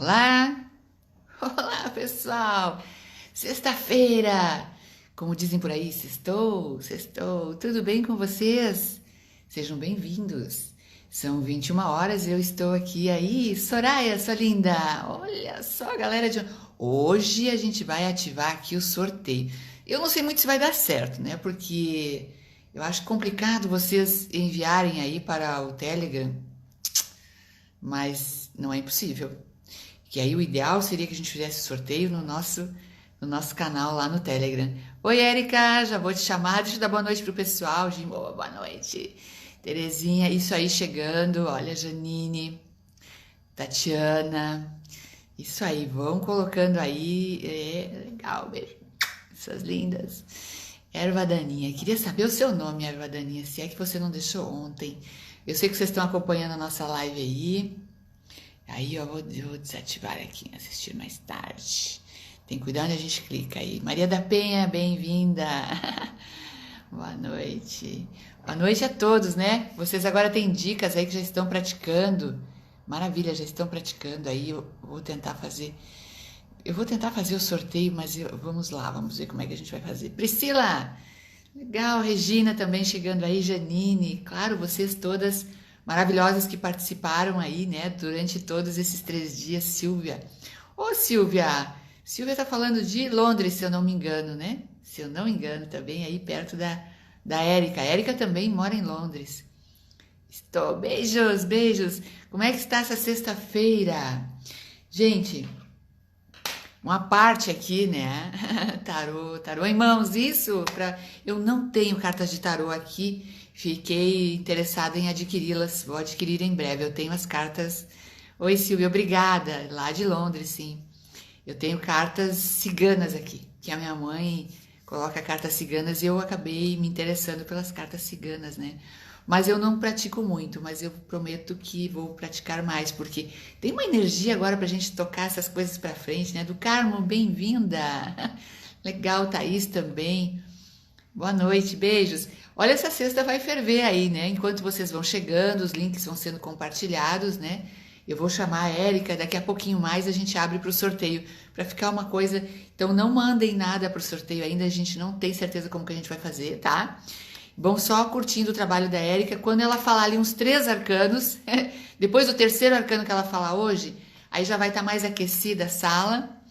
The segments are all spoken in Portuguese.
Olá! Olá, pessoal! Sexta-feira! Como dizem por aí, sextou, sextou. Tudo bem com vocês? Sejam bem-vindos. São 21 horas e eu estou aqui aí. Soraya, sua linda! Olha só, galera de... Hoje a gente vai ativar aqui o sorteio. Eu não sei muito se vai dar certo, né? Porque eu acho complicado vocês enviarem aí para o Telegram, mas não é impossível. Que aí o ideal seria que a gente fizesse o sorteio no nosso canal lá no Telegram. Oi, Érica, já vou te chamar. Deixa eu dar boa noite pro pessoal. Boa noite. Terezinha, isso aí chegando. Olha, Janine, Tatiana. Isso aí, vão colocando aí. É, legal, beijo. Essas lindas. Erva Daninha, queria saber o seu nome, Erva Daninha, se é que você não deixou ontem. Eu sei que vocês estão acompanhando a nossa live aí. Aí eu vou desativar aqui, assistir mais tarde. Tem cuidado onde a gente clica aí. Maria da Penha, bem-vinda. Boa noite. Boa noite a todos, né? Vocês agora têm dicas aí que já estão praticando. Maravilha, já estão praticando aí. Eu vou tentar fazer. Eu vou tentar fazer o sorteio, mas vamos lá, vamos ver como é que a gente vai fazer. Priscila! Legal, Regina também chegando aí, Janine. Claro, vocês todas maravilhosas que participaram aí, né, durante todos esses 3 dias. Silvia. Ô, Silvia! Silvia tá falando de Londres, se eu não me engano, né? Se eu não me engano, também aí perto da Érica. A Érica também mora em Londres. Estou. Beijos, beijos. Como é que está essa sexta-feira? Gente, uma parte aqui, né? Tarô em mãos, isso para eu não tenho cartas de tarô aqui. Fiquei interessada em adquiri-las. Vou adquirir em breve. Eu tenho as cartas. Oi, Silvia, obrigada. Lá de Londres, sim. Eu tenho cartas ciganas aqui, que a minha mãe coloca cartas ciganas e eu acabei me interessando pelas cartas ciganas, né? Mas eu não pratico muito, mas eu prometo que vou praticar mais, porque tem uma energia agora pra gente tocar essas coisas pra frente, né? Do Carmo, bem-vinda! Legal, Thaís também. Boa noite, beijos. Olha, essa sexta vai ferver aí, né? Enquanto vocês vão chegando, os links vão sendo compartilhados, né? Eu vou chamar a Érica, daqui a pouquinho mais a gente abre para o sorteio, para ficar uma coisa. Então não mandem nada para o sorteio ainda, a gente não tem certeza como que a gente vai fazer, tá? Bom, só curtindo o trabalho da Érica. Quando ela falar ali uns 3 arcanos, depois do terceiro arcano que ela falar hoje, aí já vai estar mais aquecida a sala.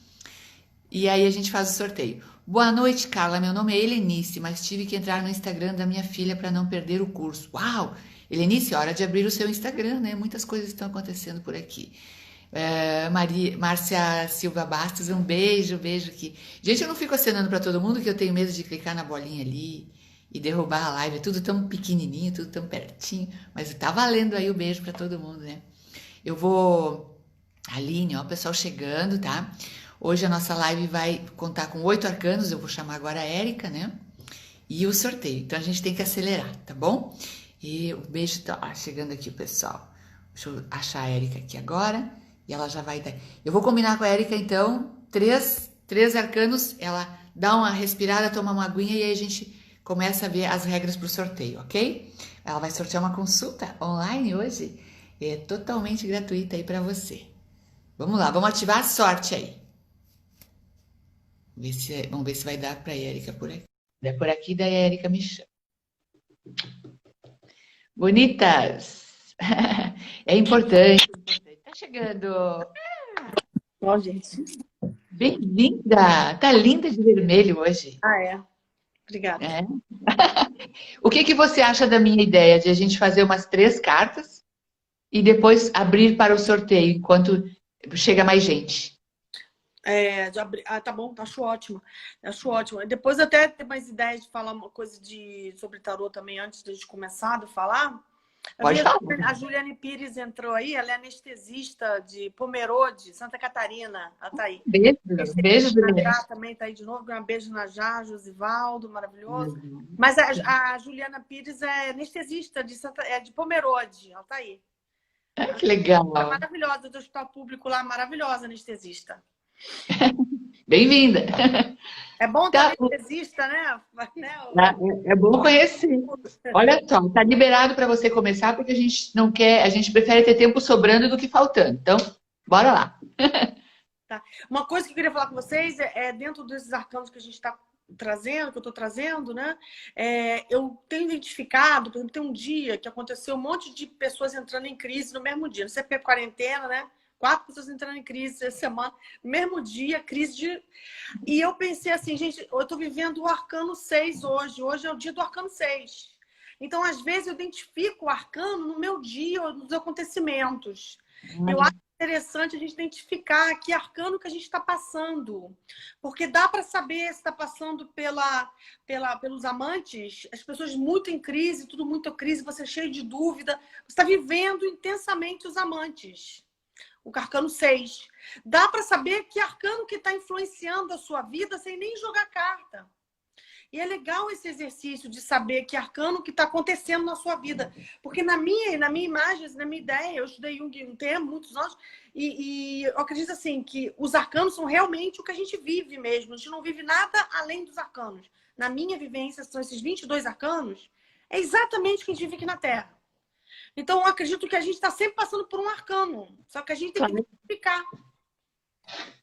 E aí a gente faz o sorteio. Boa noite, Carla. Meu nome é Helenice, mas tive que entrar no Instagram da minha filha para não perder o curso. Uau! Helenice, hora de abrir o seu Instagram, né? Muitas coisas estão acontecendo por aqui. Márcia Silva Bastos, um beijo, beijo aqui. Gente, eu não fico acenando para todo mundo que eu tenho medo de clicar na bolinha ali e derrubar a live. É tudo tão pequenininho, tudo tão pertinho, mas tá valendo aí o beijo para todo mundo, né? Eu vou... Aline, ó, o pessoal chegando, tá? Hoje a nossa live vai contar com 8 arcanos, eu vou chamar agora a Érica, né? E o sorteio, então a gente tem que acelerar, tá bom? E um beijo, tá chegando aqui o pessoal. Deixa eu achar a Érica aqui agora, e ela já vai dar. Eu vou combinar com a Érica, então, três arcanos, ela dá uma respirada, toma uma aguinha, e aí a gente começa a ver as regras para o sorteio, ok? Ela vai sortear uma consulta online hoje, é totalmente gratuita aí para você. Vamos lá, vamos ativar a sorte aí. Vamos ver se vai dar para a Érica por aqui. É por aqui, daí a Érica me chama. Bonitas! É importante. Tá chegando. Ó, gente. Bem-vinda! Tá linda de vermelho hoje. Ah, é. Obrigada. É. O que você acha da minha ideia de a gente fazer umas 3 cartas e depois abrir para o sorteio enquanto chega mais gente? Tá bom, acho ótimo. Acho ótimo. Depois até ter mais ideias de falar uma coisa sobre tarô também, antes de a gente começar a falar. Pode falar. A Juliane Pires entrou aí, ela é anestesista de Pomerode, Santa Catarina. Ela tá aí. Beijo, beijo, Juliane. Também tá aí de novo. Um beijo na Já, Josivaldo, maravilhoso. Mas a Juliana Pires é anestesista de Pomerode, ela tá aí. Que legal. É maravilhosa, do hospital público lá, maravilhosa anestesista. Bem-vinda. É bom Tá. também que exista, né? É bom conhecer. Olha só, tá liberado para você começar porque a gente não quer, a gente prefere ter tempo sobrando do que faltando. Então, bora lá. Tá. Uma coisa que eu queria falar com vocês é dentro desses arcanos que a gente está trazendo, que eu estou trazendo, né? Eu tenho identificado, por exemplo, tem um dia que aconteceu um monte de pessoas entrando em crise no mesmo dia. Não sei porque é quarentena, né? 4 pessoas entrando em crise essa semana, no mesmo dia, crise de. E eu pensei assim, gente, eu estou vivendo o arcano 6 hoje. Hoje é o dia do arcano 6. Então, às vezes, eu identifico o arcano no meu dia, nos acontecimentos. Eu acho interessante a gente identificar que arcano que a gente está passando. Porque dá para saber se está passando pelos amantes, as pessoas muito em crise, tudo muito em crise, você cheio de dúvida. Você está vivendo intensamente os amantes. O arcano 6. Dá para saber que arcano que está influenciando a sua vida sem nem jogar carta. E é legal esse exercício de saber que arcano que está acontecendo na sua vida. Porque na minha imagem, na minha ideia, eu estudei Jung um tempo, muitos anos, e eu acredito assim, que os arcanos são realmente o que a gente vive mesmo. A gente não vive nada além dos arcanos. Na minha vivência, são esses 22 arcanos, é exatamente o que a gente vive aqui na Terra. Então, eu acredito que a gente está sempre passando por um arcano. Só que a gente tem que identificar.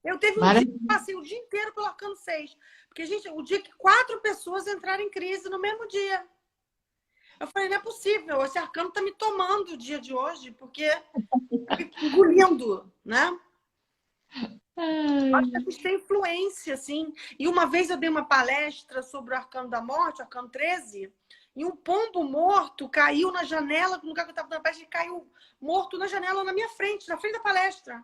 Eu teve um dia que passei o dia inteiro pelo arcano 6. Porque, gente, o dia que 4 pessoas entraram em crise no mesmo dia. Eu falei, não é possível, esse arcano está me tomando o dia de hoje, porque tá me engolindo, né? Acho que a gente tem influência, assim. E uma vez eu dei uma palestra sobre o arcano da morte, o arcano 13, e um pombo morto caiu na janela, no lugar que eu estava na palestra, caiu morto na janela na minha frente, na frente da palestra.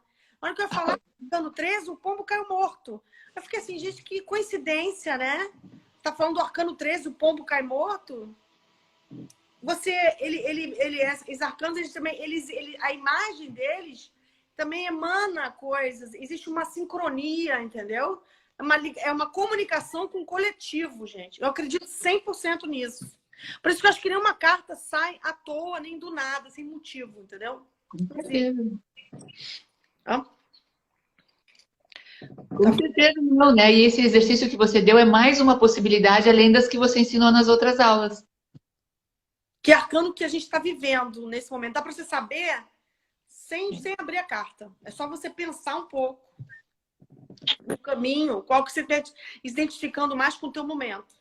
Na hora que eu ia falar do arcano 13, o pombo caiu morto. Eu fiquei assim, gente, que coincidência, né? Tá falando do arcano 13, o pombo cai morto. Esses arcanos, eles também, a imagem deles também emana coisas. Existe uma sincronia, entendeu? É uma comunicação com o coletivo, gente. Eu acredito 100% nisso. Por isso que eu acho que nenhuma carta sai à toa, nem do nada, sem motivo, entendeu? Com certeza. Hã? Com certeza não, né? E esse exercício que você deu é mais uma possibilidade além das que você ensinou nas outras aulas. Que arcano que a gente está vivendo nesse momento. Dá para você saber sem abrir a carta. É só você pensar um pouco no caminho, qual que você está identificando mais com o teu momento.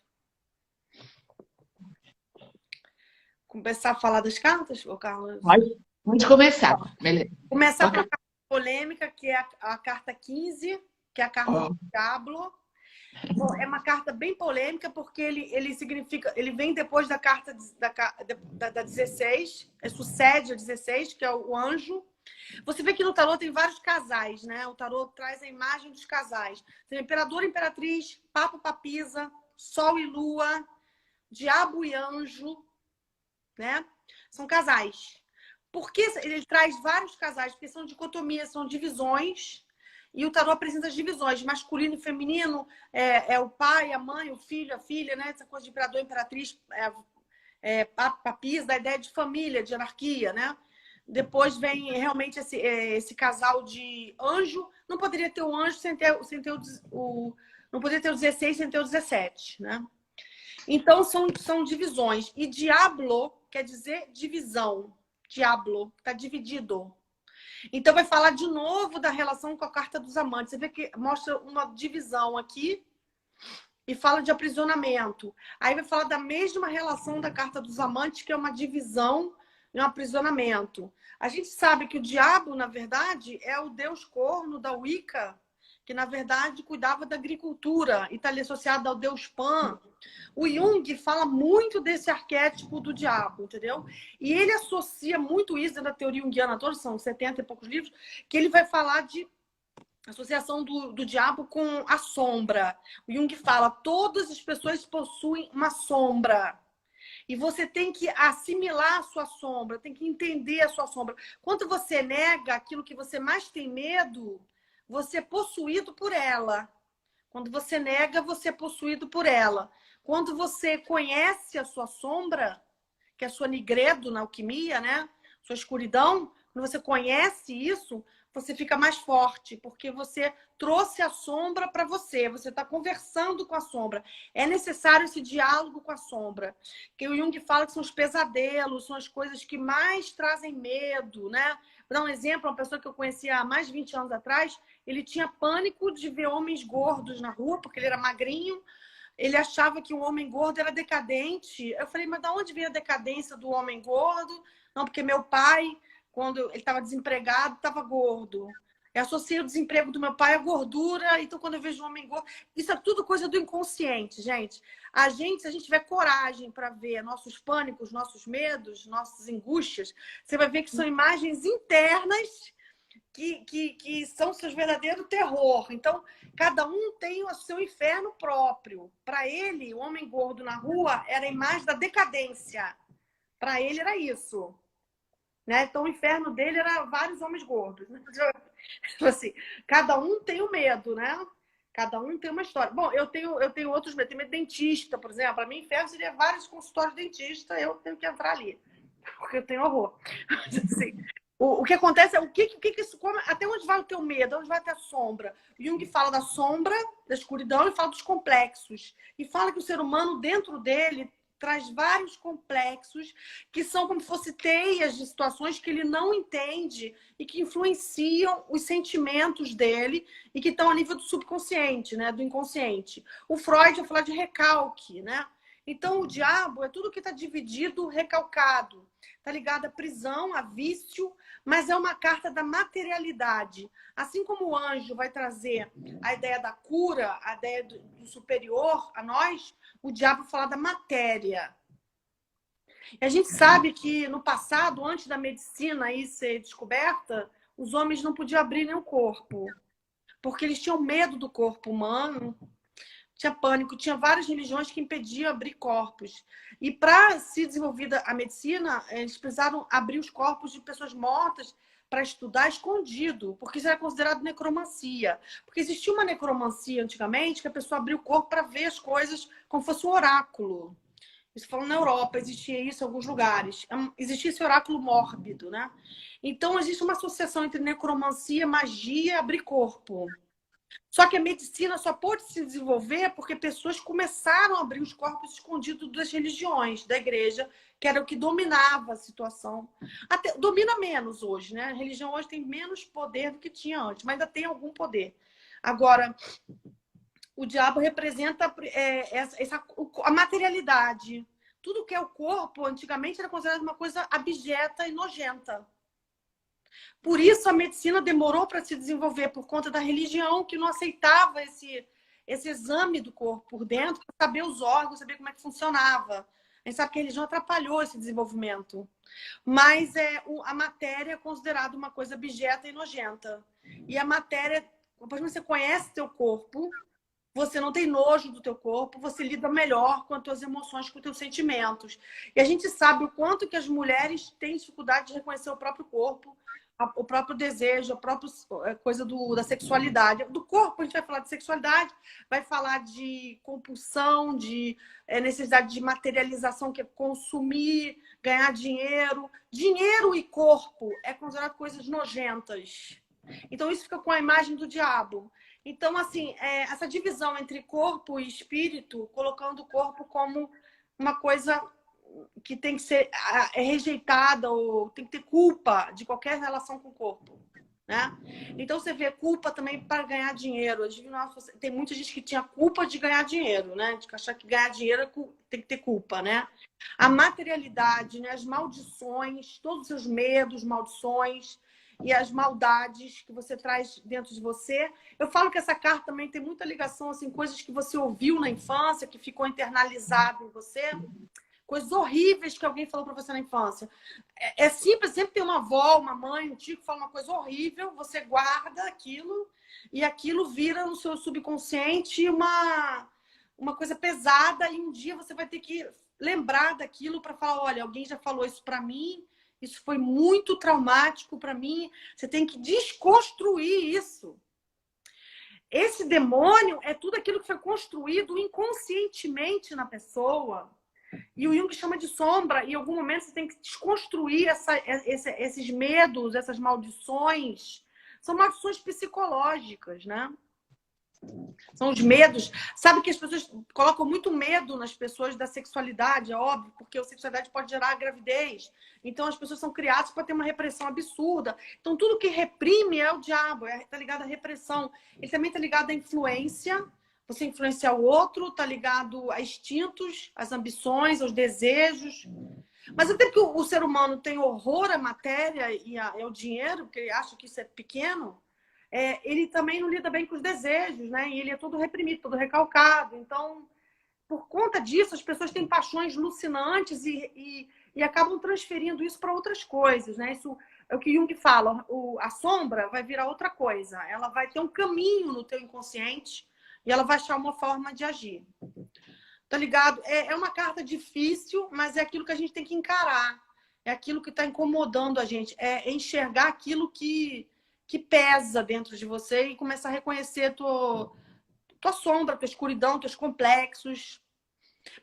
Começar a falar das cartas, Carlos? Pode começar. Beleza. Começar com a carta polêmica, que é a carta 15, que é a carta do Diablo. Bom, é uma carta bem polêmica, porque ele significa. Ele vem depois da carta da 16, sucede a 16, que é o anjo. Você vê que no tarô tem vários casais, né? O tarô traz a imagem dos casais. Tem imperador e imperatriz, papa, papisa, sol e lua, diabo e anjo, né? São casais. Por que ele traz vários casais? Porque são dicotomias, são divisões. E o tarô apresenta as divisões, masculino e feminino, é o pai, a mãe, o filho, a filha, né? Essa coisa de imperador, imperatriz, papis, da ideia de família, de anarquia, né? Depois vem realmente esse casal de anjo. Não poderia ter o anjo sem ter não poderia ter o 16 sem ter o 17, né? Então, são divisões. E diablo quer dizer divisão. Diablo, está dividido. Então, vai falar de novo da relação com a carta dos amantes. Você vê que mostra uma divisão aqui e fala de aprisionamento. Aí vai falar da mesma relação da carta dos amantes, que é uma divisão e um aprisionamento. A gente sabe que o diabo, na verdade, é o deus corno da Wicca, que, na verdade, cuidava da agricultura e está ali associado ao deus Pan. O Jung fala muito desse arquétipo do diabo, entendeu? E ele associa muito isso na teoria junguiana toda, são 70 e poucos livros, que ele vai falar de associação do diabo com a sombra. O Jung fala, todas as pessoas possuem uma sombra. E você tem que assimilar a sua sombra, tem que entender a sua sombra. Quando você nega aquilo que você mais tem medo, você é possuído por ela. Quando você nega, você é possuído por ela. Quando você conhece a sua sombra, que é a sua nigredo na alquimia, né? Sua escuridão, quando você conhece isso, você fica mais forte, porque você trouxe a sombra para você. Você está conversando com a sombra. É necessário esse diálogo com a sombra. Que o Jung fala que são os pesadelos, são as coisas que mais trazem medo, né? Vou dar um exemplo, uma pessoa que eu conhecia há mais de 20 anos atrás, ele tinha pânico de ver homens gordos na rua, porque ele era magrinho. Ele achava que o homem gordo era decadente. Eu falei, mas de onde vem a decadência do homem gordo? Não, porque meu pai, quando ele estava desempregado, estava gordo. Eu associei o desemprego do meu pai à gordura, então quando eu vejo um homem gordo... Isso é tudo coisa do inconsciente, gente. Se a gente tiver coragem para ver nossos pânicos, nossos medos, nossas angústias, você vai ver que são imagens internas que são seus verdadeiros terror. Então, cada um tem o seu inferno próprio. Para ele, o homem gordo na rua era a imagem da decadência. Para ele era isso. Né? Então, o inferno dele era vários homens gordos. Assim, cada um tem o medo, né? Cada um tem uma história. Bom, eu tenho outros medos. Tenho medo de dentista, por exemplo. Para mim, inferno seria vários consultórios de dentista. Eu tenho que entrar ali, porque eu tenho horror. Assim, o que acontece é isso, até onde vai o teu medo, onde vai ter a sombra. O Jung fala da sombra, da escuridão, e fala dos complexos. E fala que o ser humano, dentro dele, traz vários complexos que são como se fossem teias de situações que ele não entende e que influenciam os sentimentos dele e que estão a nível do subconsciente, né? Do inconsciente. O Freud vai falar de recalque, né? Então, o diabo é tudo que está dividido, recalcado. Está ligado à prisão, a vício, mas é uma carta da materialidade. Assim como o anjo vai trazer a ideia da cura, a ideia do superior a nós, o diabo fala da matéria. E a gente sabe que no passado, antes da medicina aí ser descoberta, os homens não podiam abrir nem o corpo, porque eles tinham medo do corpo humano. Tinha pânico, tinha várias religiões que impediam abrir corpos. E para se desenvolver a medicina, eles precisaram abrir os corpos de pessoas mortas para estudar escondido, porque isso era considerado necromancia. Porque existia uma necromancia antigamente, que a pessoa abria o corpo para ver as coisas como fosse um oráculo. Isso falando na Europa, existia isso em alguns lugares. Existia esse oráculo mórbido, né? Então, existe uma associação entre necromancia, magia e abrir corpo. Só que a medicina só pôde se desenvolver porque pessoas começaram a abrir os corpos escondidos das religiões, da igreja, que era o que dominava a situação. Até, domina menos hoje, né? A religião hoje tem menos poder do que tinha antes, mas ainda tem algum poder. Agora, o diabo representa a materialidade. Tudo que é o corpo, antigamente, era considerado uma coisa abjeta e nojenta. Por isso a medicina demorou para se desenvolver, por conta da religião que não aceitava esse exame do corpo por dentro, para saber os órgãos, saber como é que funcionava. A gente sabe que a religião atrapalhou esse desenvolvimento. Mas a matéria é considerada uma coisa abjeta e nojenta. E a matéria, depois que você conhece teu corpo, você não tem nojo do teu corpo, você lida melhor com as tuas emoções, com os teus sentimentos. E a gente sabe o quanto que as mulheres têm dificuldade de reconhecer o próprio corpo, o próprio desejo, a própria coisa da sexualidade. Do corpo, a gente vai falar de sexualidade, vai falar de compulsão, de necessidade de materialização, que é consumir, ganhar dinheiro. Dinheiro e corpo é considerado coisas nojentas. Então, isso fica com a imagem do diabo. Então, assim, essa divisão entre corpo e espírito, colocando o corpo como uma coisa que tem que ser rejeitada ou tem que ter culpa de qualquer relação com o corpo, né? Então, você vê culpa também para ganhar dinheiro. Tem muita gente que tinha culpa de ganhar dinheiro, né? De achar que ganhar dinheiro tem que ter culpa, né? A materialidade, né? As maldições, todos os seus medos, maldições e as maldades que você traz dentro de você. Eu falo que essa carta também tem muita ligação, assim, coisas que você ouviu na infância, que ficou internalizado em você, coisas horríveis que alguém falou para você na infância. É simples, sempre tem uma avó, uma mãe, um tio que fala uma coisa horrível, você guarda aquilo e aquilo vira no seu subconsciente uma coisa pesada e um dia você vai ter que lembrar daquilo para falar, olha, alguém já falou isso para mim, isso foi muito traumático para mim, você tem que desconstruir isso. Esse demônio é tudo aquilo que foi construído inconscientemente na pessoa. E o Jung chama de sombra, e em algum momento você tem que desconstruir esses medos, essas maldições. São maldições psicológicas, né? São os medos. Sabe que as pessoas colocam muito medo nas pessoas da sexualidade, é óbvio, porque a sexualidade pode gerar gravidez. Então as pessoas são criadas para ter uma repressão absurda. Então tudo que reprime é o diabo, tá ligado à repressão. Ele também tá ligado à influência. Você influenciar o outro, tá ligado a instintos, às ambições, aos desejos. Mas até que o ser humano tem horror à matéria e ao dinheiro, porque ele acha que isso é pequeno, ele também não lida bem com os desejos, né? E ele é todo reprimido, todo recalcado. Então, por conta disso, as pessoas têm paixões alucinantes e acabam transferindo isso para outras coisas, né? Isso é o que Jung fala. A sombra vai virar outra coisa. Ela vai ter um caminho no teu inconsciente e ela vai achar uma forma de agir. Tá ligado? É uma carta difícil, mas é aquilo que a gente tem que encarar. É aquilo que está incomodando a gente. É enxergar aquilo que pesa dentro de você e começar a reconhecer tua sombra, tua escuridão, teus complexos.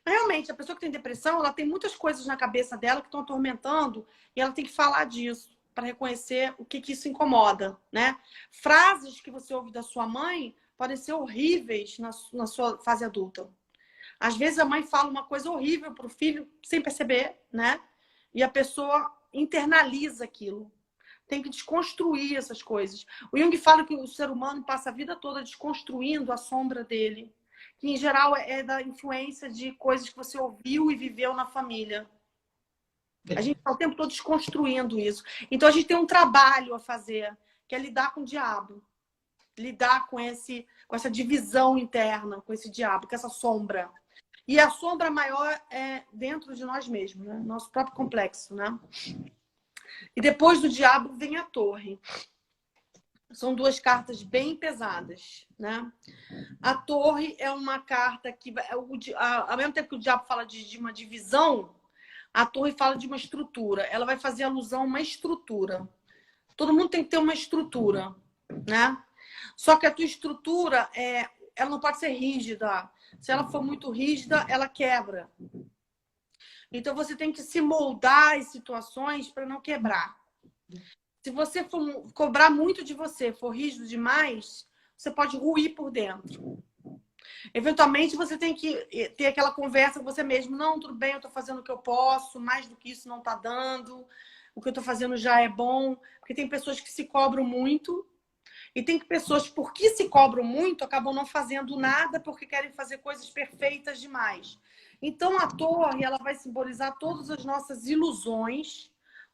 Mas, realmente, a pessoa que tem depressão, ela tem muitas coisas na cabeça dela que estão atormentando e ela tem que falar disso para reconhecer o que isso incomoda, né? Frases que você ouve da sua mãe podem ser horríveis na sua fase adulta. Às vezes a mãe fala uma coisa horrível para o filho sem perceber, né? E a pessoa internaliza aquilo. Tem que desconstruir essas coisas. O Jung fala que o ser humano passa a vida toda desconstruindo a sombra dele, que em geral é da influência de coisas que você ouviu e viveu na família. A gente está o tempo todo desconstruindo isso. Então a gente tem um trabalho a fazer, que é lidar com o diabo. Lidar com essa divisão interna, com esse diabo, com essa sombra. E a sombra maior é dentro de nós mesmos, né? Nosso próprio complexo, né? E depois do diabo vem a torre. São duas cartas bem pesadas, né? A torre é uma carta que, ao mesmo tempo que o diabo fala de uma divisão, a torre fala de uma estrutura. Ela vai fazer alusão a uma estrutura. Todo mundo tem que ter uma estrutura, né? Só que a tua estrutura, ela não pode ser rígida. Se ela for muito rígida, ela quebra. Então, você tem que se moldar em situações para não quebrar. Se você for cobrar muito de você, for rígido demais, você pode ruir por dentro. Eventualmente, você tem que ter aquela conversa com você mesmo. Não, tudo bem, eu estou fazendo o que eu posso, mais do que isso não está dando. O que eu estou fazendo já é bom. Porque tem pessoas que se cobram muito. E tem pessoas, porque se cobram muito, acabam não fazendo nada porque querem fazer coisas perfeitas demais. Então, a torre, ela vai simbolizar todas as nossas ilusões,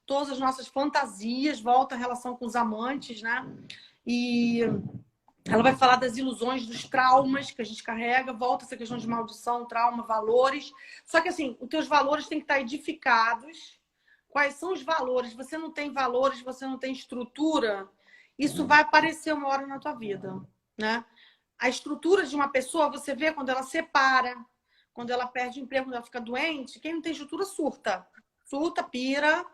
todas as nossas fantasias, volta a relação com os amantes, né? E ela vai falar das ilusões, dos traumas que a gente carrega, volta essa questão de maldição, trauma, valores. Só que, assim, os teus valores têm que estar edificados. Quais são os valores? Você não tem valores, você não tem estrutura, isso vai aparecer uma hora na tua vida, né? A estrutura de uma pessoa, você vê quando ela separa, quando ela perde o emprego, quando ela fica doente, quem não tem estrutura surta. Surta, pira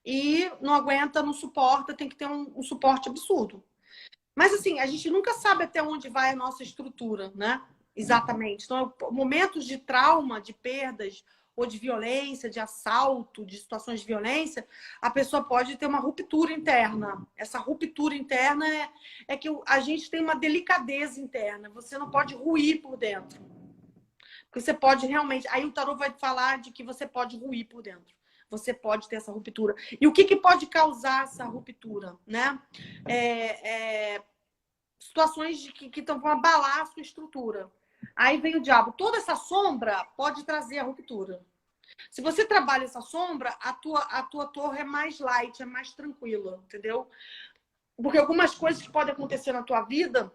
e não aguenta, não suporta, tem que ter um suporte absurdo. Mas, assim, a gente nunca sabe até onde vai a nossa estrutura, né? Exatamente. Então, momentos de trauma, de perdas, ou de violência, de assalto, de situações de violência, a pessoa pode ter uma ruptura interna. Essa ruptura interna é que a gente tem uma delicadeza interna. Você não pode ruir por dentro. Porque você pode realmente... Aí o tarô vai falar de que você pode ruir por dentro. Você pode ter essa ruptura. E o que pode causar essa ruptura, né? Situações que estão para abalar a sua estrutura. Aí vem o diabo. Toda essa sombra pode trazer a ruptura. Se você trabalha essa sombra, a tua torre é mais light, é mais tranquila, entendeu? Porque algumas coisas que podem acontecer na tua vida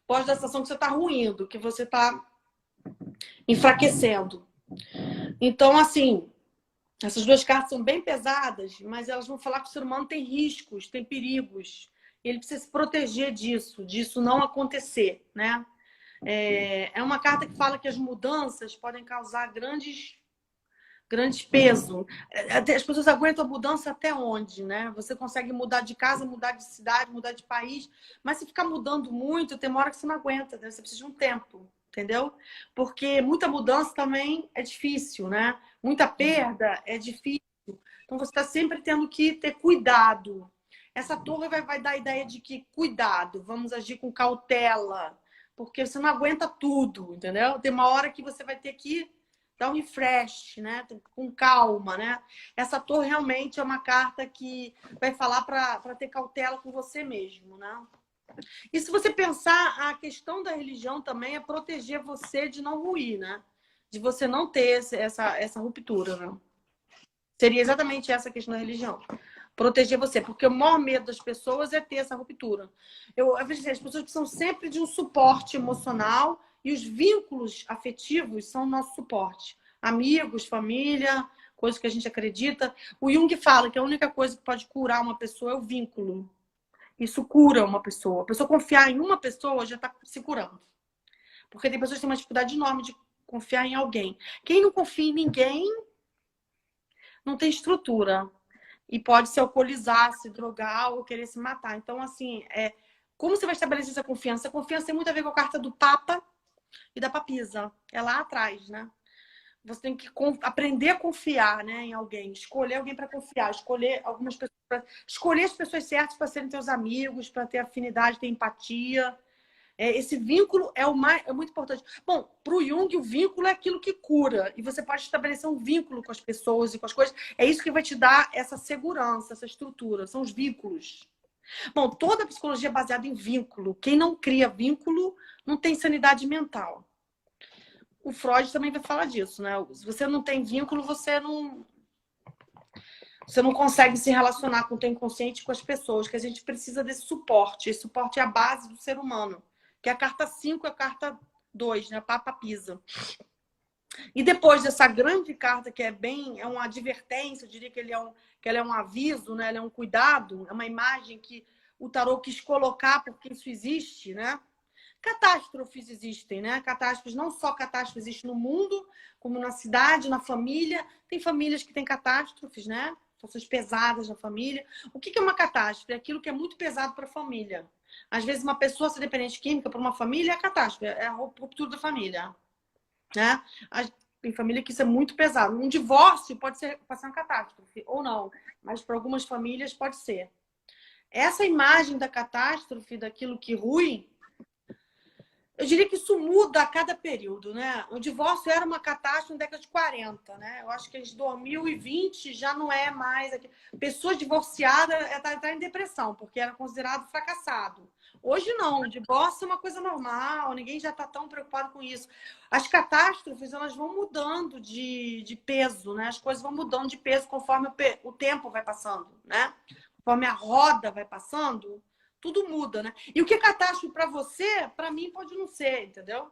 pode dar a sensação que você está ruindo, que você está enfraquecendo. Então, assim, essas duas cartas são bem pesadas, mas elas vão falar que o ser humano tem riscos, tem perigos. E ele precisa se proteger disso não acontecer, né? É uma carta que fala que as mudanças podem causar grande peso. As pessoas aguentam a mudança até onde, né? Você consegue mudar de casa, mudar de cidade, mudar de país, mas se ficar mudando muito, tem uma hora que você não aguenta, né? Você precisa de um tempo, entendeu? Porque muita mudança também é difícil, né? Muita perda é difícil. Então você está sempre tendo que ter cuidado. Essa torre vai dar a ideia de que cuidado, vamos agir com cautela, porque você não aguenta tudo, entendeu? Tem uma hora que você vai ter que dar um refresh, né? Com calma, né? Essa torre realmente é uma carta que vai falar para ter cautela com você mesmo, né? E se você pensar, a questão da religião também é proteger você de não ruir, né? De você não ter essa ruptura, né? Seria exatamente essa a questão da religião. Proteger você, porque o maior medo das pessoas é ter essa ruptura. Às vezes, as pessoas precisam sempre de um suporte emocional e os vínculos afetivos são o nosso suporte. Amigos, família, coisas que a gente acredita. O Jung fala que a única coisa que pode curar uma pessoa é o vínculo. Isso cura uma pessoa. A pessoa confiar em uma pessoa já está se curando. Porque tem pessoas que têm uma dificuldade enorme de confiar em alguém. Quem não confia em ninguém não tem estrutura. E pode se alcoolizar, se drogar ou querer se matar. Então, assim, como você vai estabelecer essa confiança? A confiança tem muito a ver com a carta do Papa e da Papisa. É lá atrás, né? Você tem que aprender a confiar, né, em alguém. Escolher alguém para confiar. Escolher algumas pessoas. Escolher as pessoas certas para serem teus amigos, para ter afinidade, ter empatia. Esse vínculo é muito importante. Bom, para o Jung, o vínculo é aquilo que cura. E você pode estabelecer um vínculo com as pessoas e com as coisas. É isso que vai te dar essa segurança, essa estrutura. São os vínculos. Bom, toda a psicologia é baseada em vínculo. Quem não cria vínculo não tem sanidade mental. O Freud também vai falar disso, né? Se você não tem vínculo, você não consegue se relacionar com o teu inconsciente, com as pessoas, que a gente precisa desse suporte. Esse suporte é a base do ser humano. Que é a carta 5 e a carta 2, né? Papa Pisa. E depois dessa grande carta, que é uma advertência, eu diria que que ela é um aviso, né? Ela é um cuidado, é uma imagem que o tarô quis colocar porque isso existe, né? Catástrofes existem, né? Catástrofes, não só catástrofes existem no mundo, como na cidade, na família. Tem famílias que têm catástrofes, né? Situações pesadas na família. O que é uma catástrofe? É aquilo que é muito pesado para a família. Às vezes, uma pessoa ser dependente química para uma família é catástrofe, é a ruptura da família, né? Tem família que isso é muito pesado. Um divórcio pode ser uma catástrofe, ou não. Mas para algumas famílias pode ser. Essa imagem da catástrofe, daquilo que rui, eu diria que isso muda a cada período, né? O divórcio era uma catástrofe na década de 40, né? Eu acho que em 2020 já não é mais... Pessoa divorciada está em depressão, porque era considerado fracassado. Hoje não, o divórcio é uma coisa normal, ninguém já está tão preocupado com isso. As catástrofes, elas vão mudando de peso, né? As coisas vão mudando de peso conforme o tempo vai passando, né? Conforme a roda vai passando, tudo muda, né? E o que é catástrofe para você, para mim pode não ser, entendeu?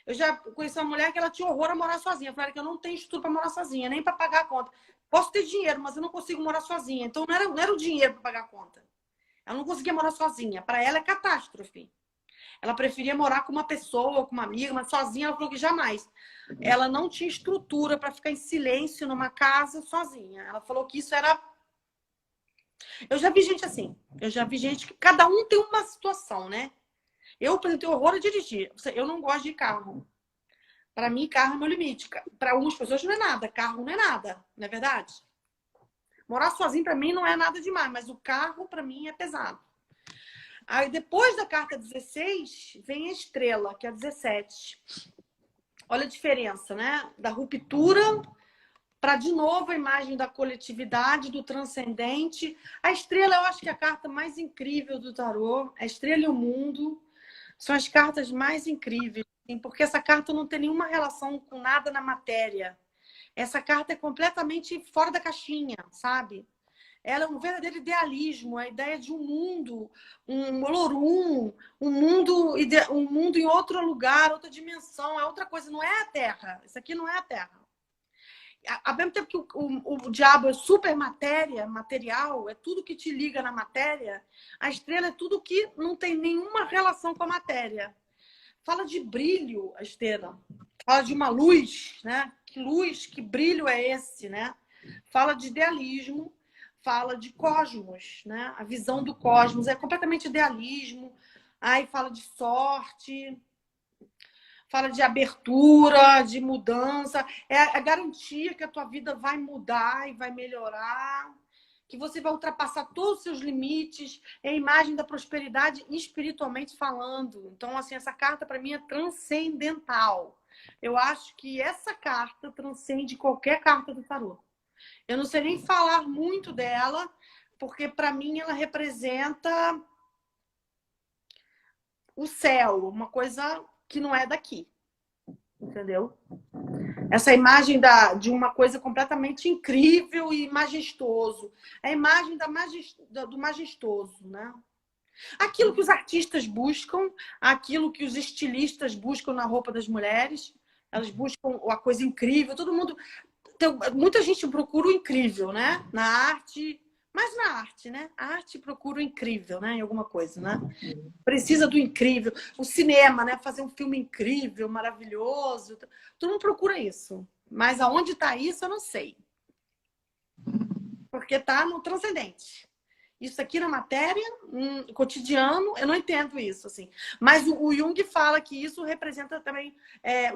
Eu já conheci uma mulher que ela tinha horror a morar sozinha. Eu falei que eu não tenho estudo para morar sozinha, nem para pagar a conta. Posso ter dinheiro, mas eu não consigo morar sozinha. Então não era o dinheiro para pagar a conta. Ela não conseguia morar sozinha. Para ela é catástrofe. Ela preferia morar com uma pessoa, com uma amiga, mas sozinha ela falou que jamais. Ela não tinha estrutura para ficar em silêncio numa casa sozinha. Ela falou que isso era... Eu já vi gente assim. Eu já vi gente que cada um tem uma situação, né? Eu, por exemplo, tenho horror a dirigir. Eu não gosto de carro. Para mim, carro é meu limite. Para algumas pessoas não é nada. Carro não é nada, não é verdade? Morar sozinho para mim não é nada demais, mas o carro para mim é pesado. Aí depois da carta 16, vem a estrela, que é a 17. Olha a diferença, né? Da ruptura para, de novo, a imagem da coletividade, do transcendente. A estrela, eu acho que é a carta mais incrível do tarô. A estrela e o mundo são as cartas mais incríveis, porque essa carta não tem nenhuma relação com nada na matéria. Essa carta é completamente fora da caixinha, sabe? Ela é um verdadeiro idealismo, a ideia de um mundo, um Olorum, um mundo em outro lugar, outra dimensão, é outra coisa, não é a Terra. Isso aqui não é a Terra. Ao mesmo tempo que o diabo é super matéria, material, é tudo que te liga na matéria, a estrela é tudo que não tem nenhuma relação com a matéria. Fala de brilho, a estrela. Fala de uma luz, né? Que luz, que brilho é esse, né? Fala de idealismo, fala de cosmos, né? A visão do cosmos é completamente idealismo. Aí fala de sorte, fala de abertura, de mudança. É a garantia que a tua vida vai mudar e vai melhorar. que você vai ultrapassar todos os seus limites, é a imagem da prosperidade espiritualmente falando. Então, assim, essa carta para mim é transcendental. Eu acho que essa carta transcende qualquer carta do tarô. Eu não sei nem falar muito dela, porque para mim ela representa o céu, uma coisa que não é daqui. Entendeu? Essa imagem de uma coisa completamente incrível e majestoso. A imagem do majestoso, né? Aquilo que os artistas buscam, aquilo que os estilistas buscam na roupa das mulheres, elas buscam a coisa incrível. Todo mundo... Muita gente procura o incrível, né? Na arte... Mas na arte, né? A arte procura o incrível, né? Em alguma coisa, né? Precisa do incrível. O cinema, né? Fazer um filme incrível, maravilhoso. Todo mundo procura isso. Mas aonde está isso, eu não sei. Porque está no transcendente. Isso aqui na matéria, cotidiano, eu não entendo isso, assim. Mas o Jung fala que isso representa também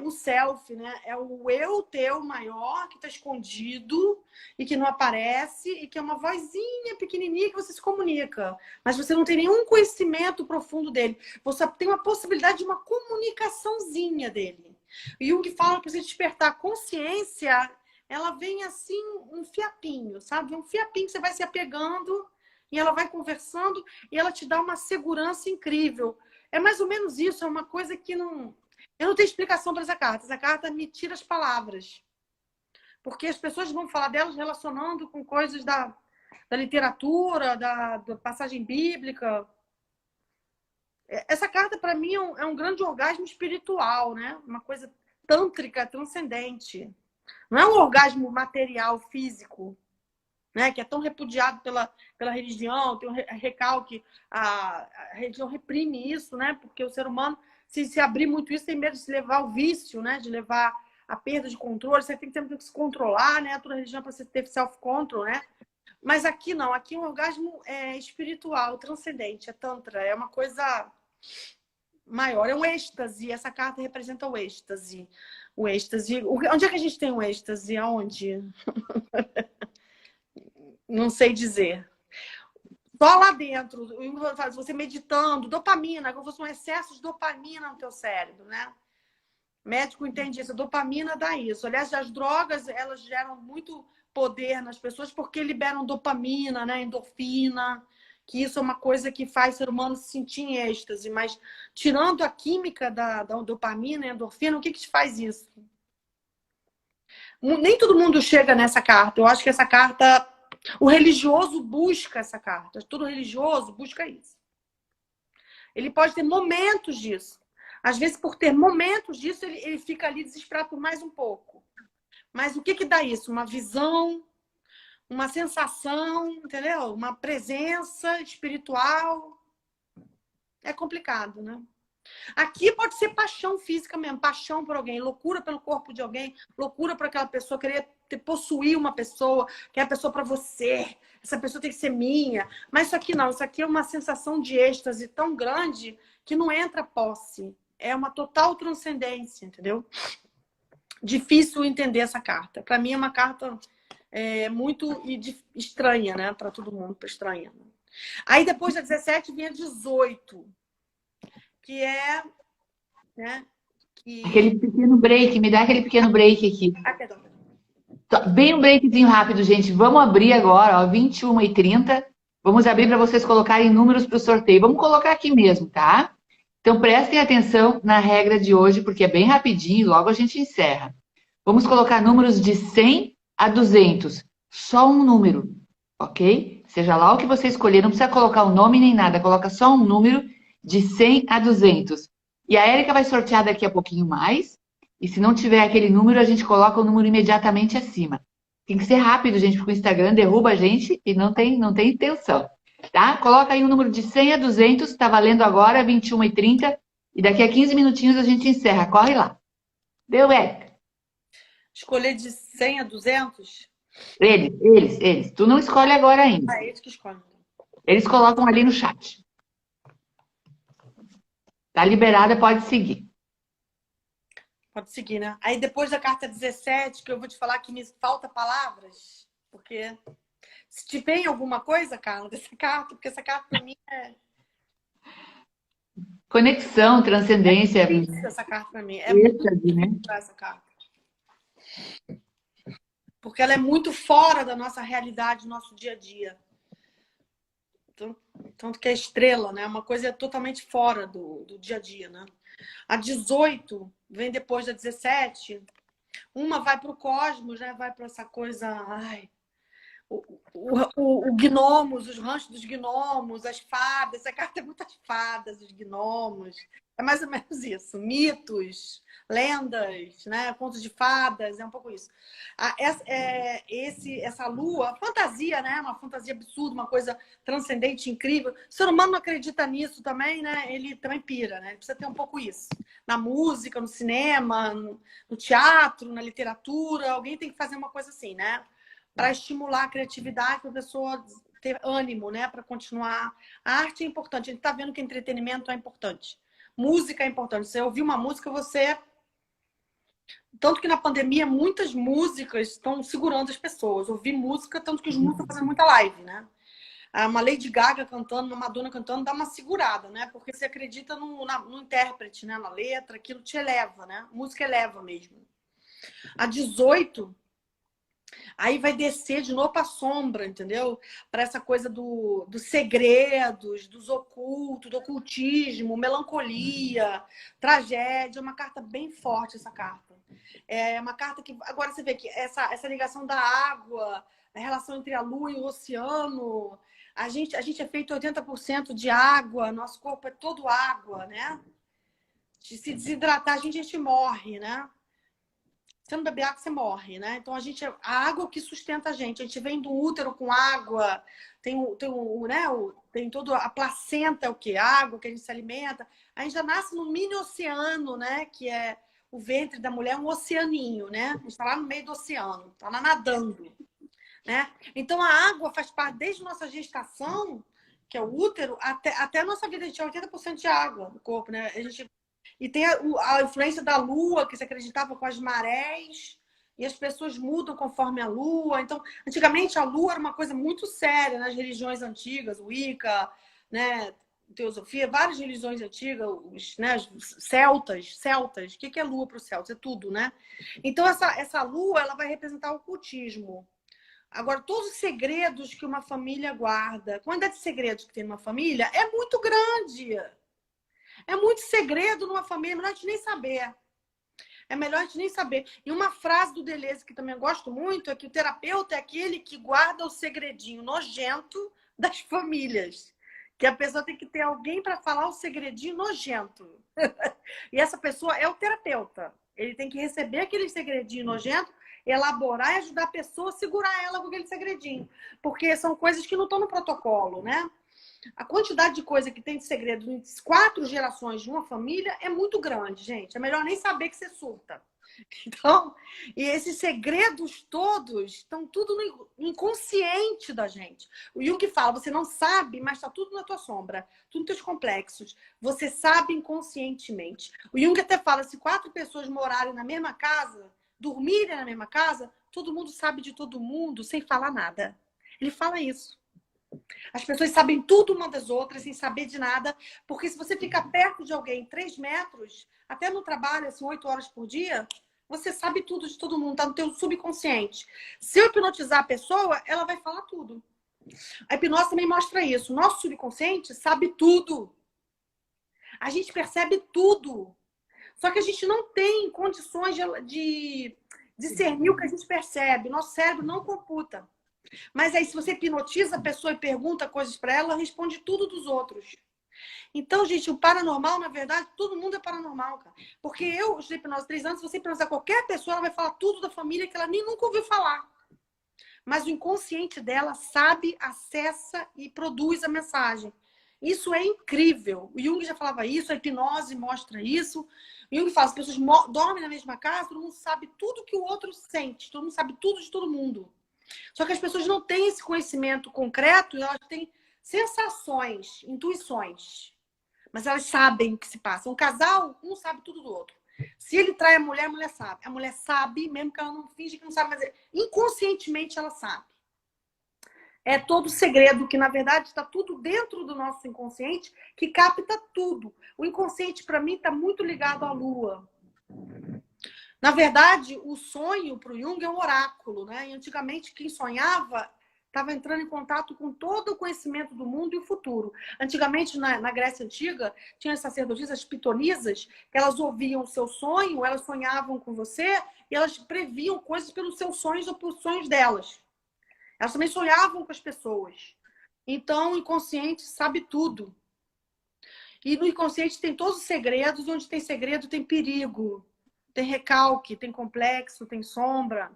o self, né? É o eu teu maior que está escondido e que não aparece e que é uma vozinha pequenininha que você se comunica. Mas você não tem nenhum conhecimento profundo dele. Você tem uma possibilidade de uma comunicaçãozinha dele. O Jung fala que você despertar a consciência, ela vem assim, um fiapinho, sabe? Um fiapinho que você vai se apegando... E ela vai conversando e ela te dá uma segurança incrível. É mais ou menos isso, é uma coisa que não... Eu não tenho explicação para essa carta. Essa carta me tira as palavras. Porque as pessoas vão falar delas relacionando com coisas da literatura, da passagem bíblica. Essa carta, para mim, é um grande orgasmo espiritual, né? Uma coisa tântrica, transcendente. Não é um orgasmo material, físico. Né, que é tão repudiado pela religião, tem um recalque, a religião reprime isso, né, porque o ser humano, se abrir muito isso, tem medo de se levar ao vício, né, de levar a perda de controle, você tem que sempre se controlar, né, toda religião é para você ter self-control, né, mas aqui não, aqui um orgasmo espiritual, transcendente, é tantra, é uma coisa maior, é um êxtase, essa carta representa o êxtase. O êxtase, onde é que a gente tem o êxtase? Aonde? Não sei dizer. Só lá dentro, você meditando, dopamina, como se fosse um excesso de dopamina no teu cérebro, né? O médico entende isso, a dopamina dá isso. Aliás, as drogas, elas geram muito poder nas pessoas porque liberam dopamina, né? Endorfina, que isso é uma coisa que faz o ser humano se sentir em êxtase. Mas tirando a química da dopamina e endorfina, o que te faz isso? Nem todo mundo chega nessa carta. Eu acho que essa carta... O religioso busca essa carta. Todo religioso busca isso. Ele pode ter momentos disso. Às vezes, por ter momentos disso, ele fica ali desesperado por mais um pouco. Mas o que dá isso? Uma visão, uma sensação, entendeu? Uma presença espiritual. É complicado, né? Aqui pode ser paixão física mesmo, paixão por alguém, loucura pelo corpo de alguém, loucura por aquela pessoa, querer possuir uma pessoa, que é a pessoa para você, essa pessoa tem que ser minha. Mas isso aqui não, isso aqui é uma sensação de êxtase tão grande que não entra posse. É uma total transcendência, entendeu? Difícil entender essa carta. Para mim é uma carta muito estranha, né? Para todo mundo, estranha. Aí depois da 17 vem a 18. Que é... Né, aquele pequeno break, me dá aquele pequeno break aqui. perdão. Bem um breakzinho rápido, gente. Vamos abrir agora, ó, 21h30. Vamos abrir para vocês colocarem números para o sorteio. Vamos colocar aqui mesmo, tá? Então prestem atenção na regra de hoje, porque é bem rapidinho, logo a gente encerra. Vamos colocar números de 100 a 200. Só um número, ok? Seja lá o que você escolher, não precisa colocar o nome nem nada, coloca só um número de 100 a 200. E a Érica vai sortear daqui a pouquinho mais. E se não tiver aquele número, a gente coloca o número imediatamente acima. Tem que ser rápido, gente, porque o Instagram derruba a gente e não tem intenção. Tá? Coloca aí um número de 100 a 200, tá valendo agora, 21h30. E daqui a 15 minutinhos a gente encerra. Corre lá. Deu, Érica? Escolher de 100 a 200? Eles. Tu não escolhe agora ainda. Ah, eles que escolhem. Eles colocam ali no chat. Tá liberada, pode seguir. Pode seguir, né? Aí depois da carta 17, que eu vou te falar que me falta palavras, porque Se te vem alguma coisa, Carla, dessa carta, porque essa carta para mim é Conexão, transcendência, difícil, essa carta para mim. É muito êxtase, né? difícil essa carta. Porque ela é muito fora da nossa realidade, do nosso dia a dia. Tanto que a estrela, né? Uma coisa totalmente fora do dia a dia, né? A 18 vem depois da 17. Uma vai para o cosmos, né? Vai para essa coisa... Ai, o gnomos, os ranchos dos gnomos, as fadas. Essa carta é muitas fadas, os gnomos. É mais ou menos isso. Mitos, lendas, né? Contos de fadas, é um pouco isso. Essa lua, fantasia, né? Uma fantasia absurda, uma coisa transcendente, incrível. O ser humano não acredita nisso também, né? Ele também pira, né? Ele precisa ter um pouco isso. Na música, no cinema, no teatro, na literatura, alguém tem que fazer uma coisa assim, né? Para estimular a criatividade, para a pessoa ter ânimo, né? Para continuar. A arte é importante. A gente está vendo que entretenimento é importante. Música é importante. Você ouvir uma música, você... Tanto que na pandemia, muitas músicas estão segurando as pessoas. Ouvir música, tanto que os músicos estão fazendo muita live, né? Uma Lady Gaga cantando, uma Madonna cantando, dá uma segurada, né? Porque você acredita no intérprete, né? Na letra, aquilo te eleva, né? Música eleva mesmo. A 18... Aí vai descer de novo para a sombra, entendeu? Para essa coisa dos segredos, dos ocultos, do ocultismo, melancolia, tragédia. É uma carta bem forte, essa carta. É uma carta que... Agora você vê que essa ligação da água, a relação entre a lua e o oceano. A gente é feito 80% de água, nosso corpo é todo água, né? Se desidratar, a gente morre, né? Você não beber água, você morre, né? Então, a água que sustenta a gente. A gente vem do útero com água, tem toda a placenta, o que? Água que a gente se alimenta. A gente já nasce num mini oceano, né? Que é o ventre da mulher, um oceaninho, né? A gente está lá no meio do oceano, está lá nadando, né? Então, a água faz parte desde nossa gestação, que é o útero, até a nossa vida. A gente é 80% de água no corpo, né? E tem a influência da lua, que se acreditava com as marés, e as pessoas mudam conforme a lua. Então, antigamente a lua era uma coisa muito séria nas religiões antigas, o Wicca, né, teosofia, várias religiões antigas, os celtas. O que é lua para os celtas? É tudo, né? Então, essa lua, ela vai representar o ocultismo. Agora, todos os segredos que uma família guarda, a quantidade de segredos que tem numa família é muito grande. É muito segredo numa família, é melhor a gente nem saber. É melhor a gente nem saber. E uma frase do Deleuze que também eu gosto muito é que o terapeuta é aquele que guarda o segredinho nojento das famílias. Que a pessoa tem que ter alguém para falar o segredinho nojento. E essa pessoa é o terapeuta. Ele tem que receber aquele segredinho nojento, elaborar e ajudar a pessoa a segurar ela com aquele segredinho. Porque são coisas que não estão no protocolo, né? A quantidade de coisa que tem de segredo em 4 gerações de uma família é muito grande, gente. É melhor nem saber que você surta. Então, e esses segredos todos estão tudo no inconsciente da gente. O Jung fala, você não sabe, mas está tudo na tua sombra, tudo nos teus complexos. Você sabe inconscientemente. O Jung até fala, se 4 pessoas morarem na mesma casa, dormirem na mesma casa, todo mundo sabe de todo mundo sem falar nada. Ele fala isso. As pessoas sabem tudo uma das outras, sem saber de nada. Porque se você fica perto de alguém 3 metros, até no trabalho, assim, 8 horas por dia, você sabe tudo de todo mundo, tá no teu subconsciente. Se eu hipnotizar a pessoa, ela vai falar tudo. A hipnose também mostra isso. O nosso subconsciente sabe tudo. A gente percebe tudo. Só que a gente não tem condições de discernir o que a gente percebe. Nosso cérebro não computa. Mas aí, se você hipnotiza a pessoa e pergunta coisas para ela, ela responde tudo dos outros. Então, gente, o paranormal, na verdade, todo mundo é paranormal, cara. Porque eu estudei hipnose há 3 anos, se você hipnotizar qualquer pessoa, ela vai falar tudo da família que ela nem nunca ouviu falar. Mas o inconsciente dela sabe, acessa e produz a mensagem. Isso é incrível. O Jung já falava isso, a hipnose mostra isso. O Jung fala, as pessoas dormem na mesma casa, todo mundo sabe tudo que o outro sente, todo mundo sabe tudo de todo mundo. Só que as pessoas não têm esse conhecimento concreto, elas têm sensações, intuições. Mas elas sabem o que se passa. Um casal, um sabe tudo do outro. Se ele trai a mulher sabe. A mulher sabe, mesmo que ela não finge que não sabe, mas inconscientemente ela sabe. É todo segredo, que na verdade está tudo dentro do nosso inconsciente, que capta tudo. O inconsciente, para mim, está muito ligado à lua. Na verdade, o sonho para o Jung é um oráculo, né? E antigamente, quem sonhava estava entrando em contato com todo o conhecimento do mundo e o futuro. Antigamente, na Grécia Antiga, tinha as sacerdotisas, as pitonisas, que elas ouviam o seu sonho, elas sonhavam com você e elas previam coisas pelos seus sonhos ou pelos sonhos delas. Elas também sonhavam com as pessoas. Então, o inconsciente sabe tudo. E no inconsciente tem todos os segredos. Onde tem segredo, tem perigo. Tem recalque, tem complexo, tem sombra.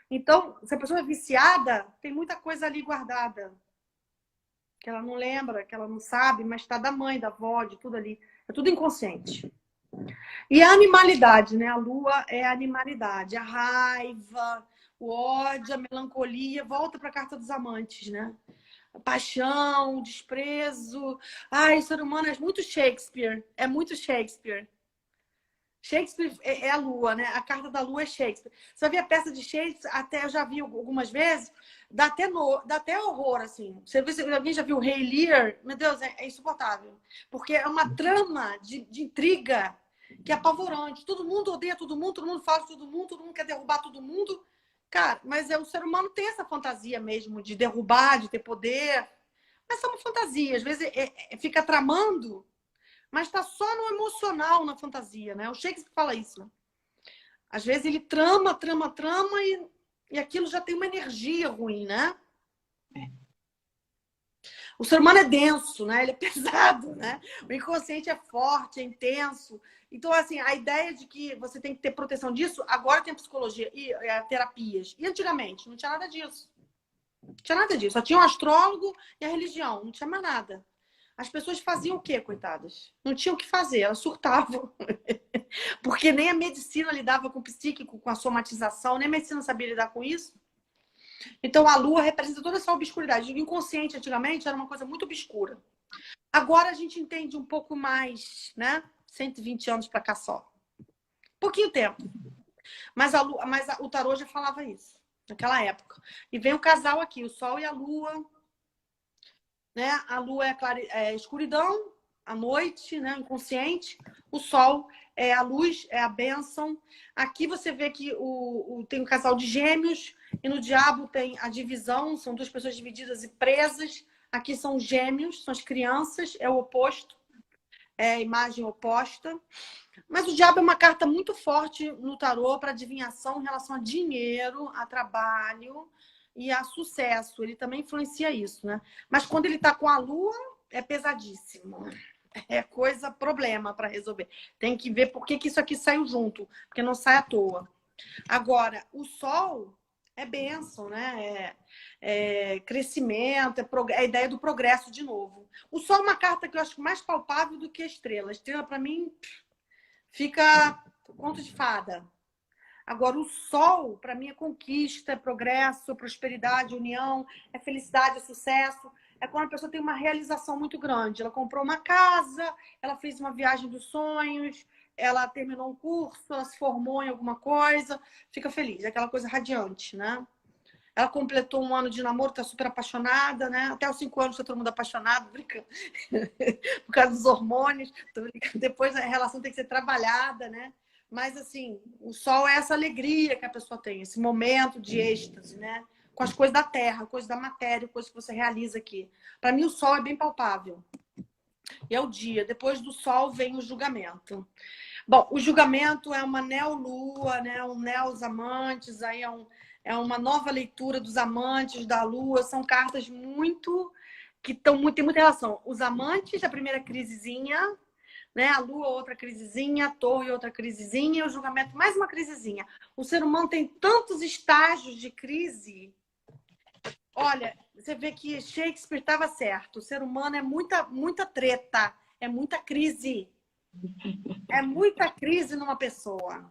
Então, se a pessoa é viciada, tem muita coisa ali guardada. Que ela não lembra, que ela não sabe, mas está da mãe, da avó, de tudo ali. É tudo inconsciente. E a animalidade, né? A lua é a animalidade. A raiva, o ódio, a melancolia. Volta para a carta dos amantes, né? A paixão, o desprezo. Ai, o ser humano é muito Shakespeare. É muito Shakespeare. Shakespeare é a lua, né? A carta da lua é Shakespeare. Você vai ver a peça de Shakespeare, até eu já vi algumas vezes, dá até horror, assim. Alguém já viu o Rei Lear? Meu Deus, é insuportável. Porque é uma trama de intriga que é apavorante. Todo mundo odeia todo mundo fala de todo mundo quer derrubar todo mundo. Cara, mas o ser humano tem essa fantasia mesmo de derrubar, de ter poder. Mas é uma fantasia. Às vezes fica tramando, mas está só no emocional, na fantasia, né? O Shakespeare fala isso. Às vezes ele trama e aquilo já tem uma energia ruim, né? O ser humano é denso, né? Ele é pesado, né? O inconsciente é forte, é intenso. Então, assim, a ideia de que você tem que ter proteção disso, agora tem a psicologia e terapias. E antigamente não tinha nada disso. Não tinha nada disso. Só tinha o astrólogo e a religião. Não tinha mais nada. As pessoas faziam o quê, coitadas? Não tinham o que fazer, elas surtavam. Porque nem a medicina lidava com o psíquico, com a somatização, nem a medicina sabia lidar com isso. Então a lua representa toda essa obscuridade. O inconsciente, antigamente, era uma coisa muito obscura. Agora a gente entende um pouco mais, né? 120 anos para cá só. Pouquinho tempo. Mas o tarô já falava isso, naquela época. E vem o casal aqui, o Sol e a Lua. Né? A lua é a escuridão, a noite, né? Inconsciente. O sol é a luz, é a bênção. Aqui você vê que tem um casal de gêmeos e no diabo tem a divisão, são duas pessoas divididas e presas. Aqui são os gêmeos, são as crianças, é o oposto, é a imagem oposta. Mas o diabo é uma carta muito forte no tarô para adivinhação em relação a dinheiro, a trabalho e a sucesso. Ele também influencia isso, né? Mas quando ele está com a lua, é pesadíssimo. É problema para resolver. Tem que ver por que isso aqui saiu junto, porque não sai à toa. Agora, o sol é bênção, né? É crescimento, é a ideia do progresso de novo. O sol é uma carta que eu acho mais palpável do que a estrela. A estrela, para mim, fica conto de fada. Agora, o sol, para mim, é conquista, é progresso, prosperidade, união, é felicidade, é sucesso. É quando a pessoa tem uma realização muito grande. Ela comprou uma casa, ela fez uma viagem dos sonhos, ela terminou um curso, ela se formou em alguma coisa, fica feliz. É aquela coisa radiante, né? Ela completou um ano de namoro, tá super apaixonada, né? Até os 5 anos tá todo mundo apaixonado, brincando. Por causa dos hormônios. Depois a relação tem que ser trabalhada, né? Mas, assim, o sol é essa alegria que a pessoa tem, esse momento de êxtase, né? Com as coisas da terra, coisas da matéria, coisas que você realiza aqui. Para mim, o sol é bem palpável. E é o dia. Depois do sol vem o julgamento. Bom, o julgamento é uma neo-lua, né? Um neo-amantes, aí é uma nova leitura dos amantes, da lua. São cartas que tem muita relação. Os amantes, a primeira crisezinha, né? A lua, outra crisezinha, a torre, outra crisezinha, o julgamento, mais uma crisezinha. O ser humano tem tantos estágios de crise. Olha, você vê que Shakespeare estava certo. O ser humano é muita treta, é muita crise. É muita crise numa pessoa.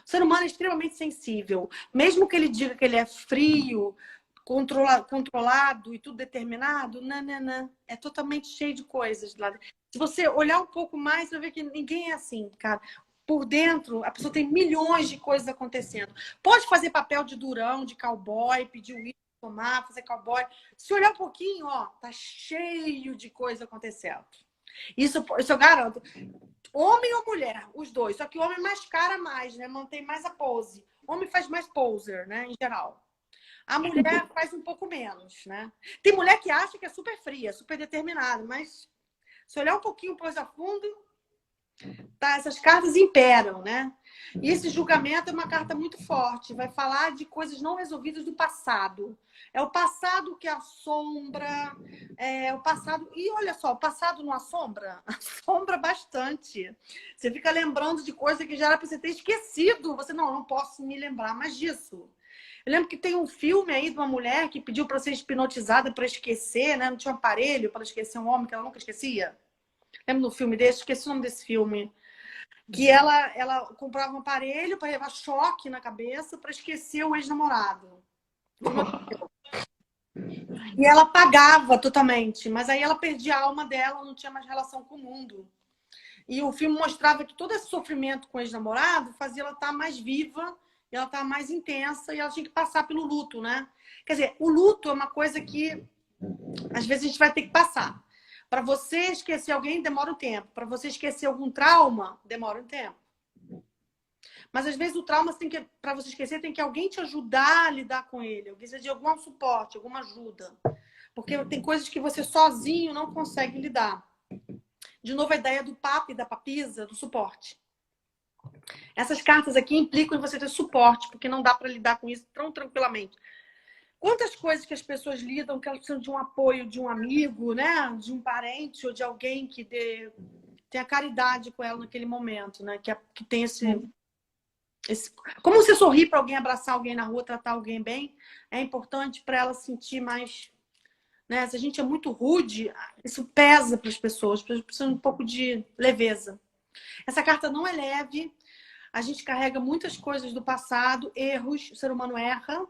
O ser humano é extremamente sensível. Mesmo que ele diga que ele é frio, controlado e tudo determinado, não. É totalmente cheio de coisas lá. Se você olhar um pouco mais, você vai ver que ninguém é assim, cara. Por dentro, a pessoa tem milhões de coisas acontecendo. Pode fazer papel de durão, de cowboy, pedir whisky, tomar, fazer cowboy. Se olhar um pouquinho, ó, tá cheio de coisa acontecendo. Isso eu garanto. Homem ou mulher, os dois. Só que o homem mascara mais, né? Mantém mais a pose. O homem faz mais poser, né? Em geral. A mulher faz um pouco menos, né? Tem mulher que acha que é super fria, super determinada, mas se olhar um pouquinho mais a fundo, tá? Essas cartas imperam, né? E esse julgamento é uma carta muito forte. Vai falar de coisas não resolvidas do passado. É o passado que assombra, é o passado... E olha só, o passado não assombra? Assombra bastante. Você fica lembrando de coisa que já era para você ter esquecido. Você, não posso me lembrar mais disso. Eu lembro que tem um filme aí de uma mulher que pediu para ser hipnotizada para esquecer, né? Não tinha um aparelho para esquecer um homem que ela nunca esquecia. Lembra do filme desse? Esqueci o nome desse filme. Que ela comprava um aparelho para levar choque na cabeça para esquecer o ex-namorado. E ela pagava totalmente, mas aí ela perdia a alma dela, não tinha mais relação com o mundo. E o filme mostrava que todo esse sofrimento com o ex-namorado fazia ela estar mais viva, e ela estar mais intensa, e ela tinha que passar pelo luto, né? Quer dizer, o luto é uma coisa que às vezes a gente vai ter que passar. Para você esquecer alguém, demora um tempo. Para você esquecer algum trauma, demora um tempo. Mas às vezes o trauma, para você esquecer, tem que alguém te ajudar a lidar com ele. Alguém precisa de algum suporte, alguma ajuda. Porque tem coisas que você sozinho não consegue lidar. De novo, a ideia do papo e da papisa, do suporte. Essas cartas aqui implicam em você ter suporte, porque não dá para lidar com isso tão tranquilamente. Quantas coisas que as pessoas lidam que elas precisam de um apoio de um amigo, né? De um parente ou de alguém que tenha caridade com ela naquele momento, né? Que tem esse... Como você sorrir para alguém, abraçar alguém na rua, tratar alguém bem, é importante para ela sentir mais... Né? Se a gente é muito rude, isso pesa para as pessoas precisam de um pouco de leveza. Essa carta não é leve, a gente carrega muitas coisas do passado, erros, o ser humano erra,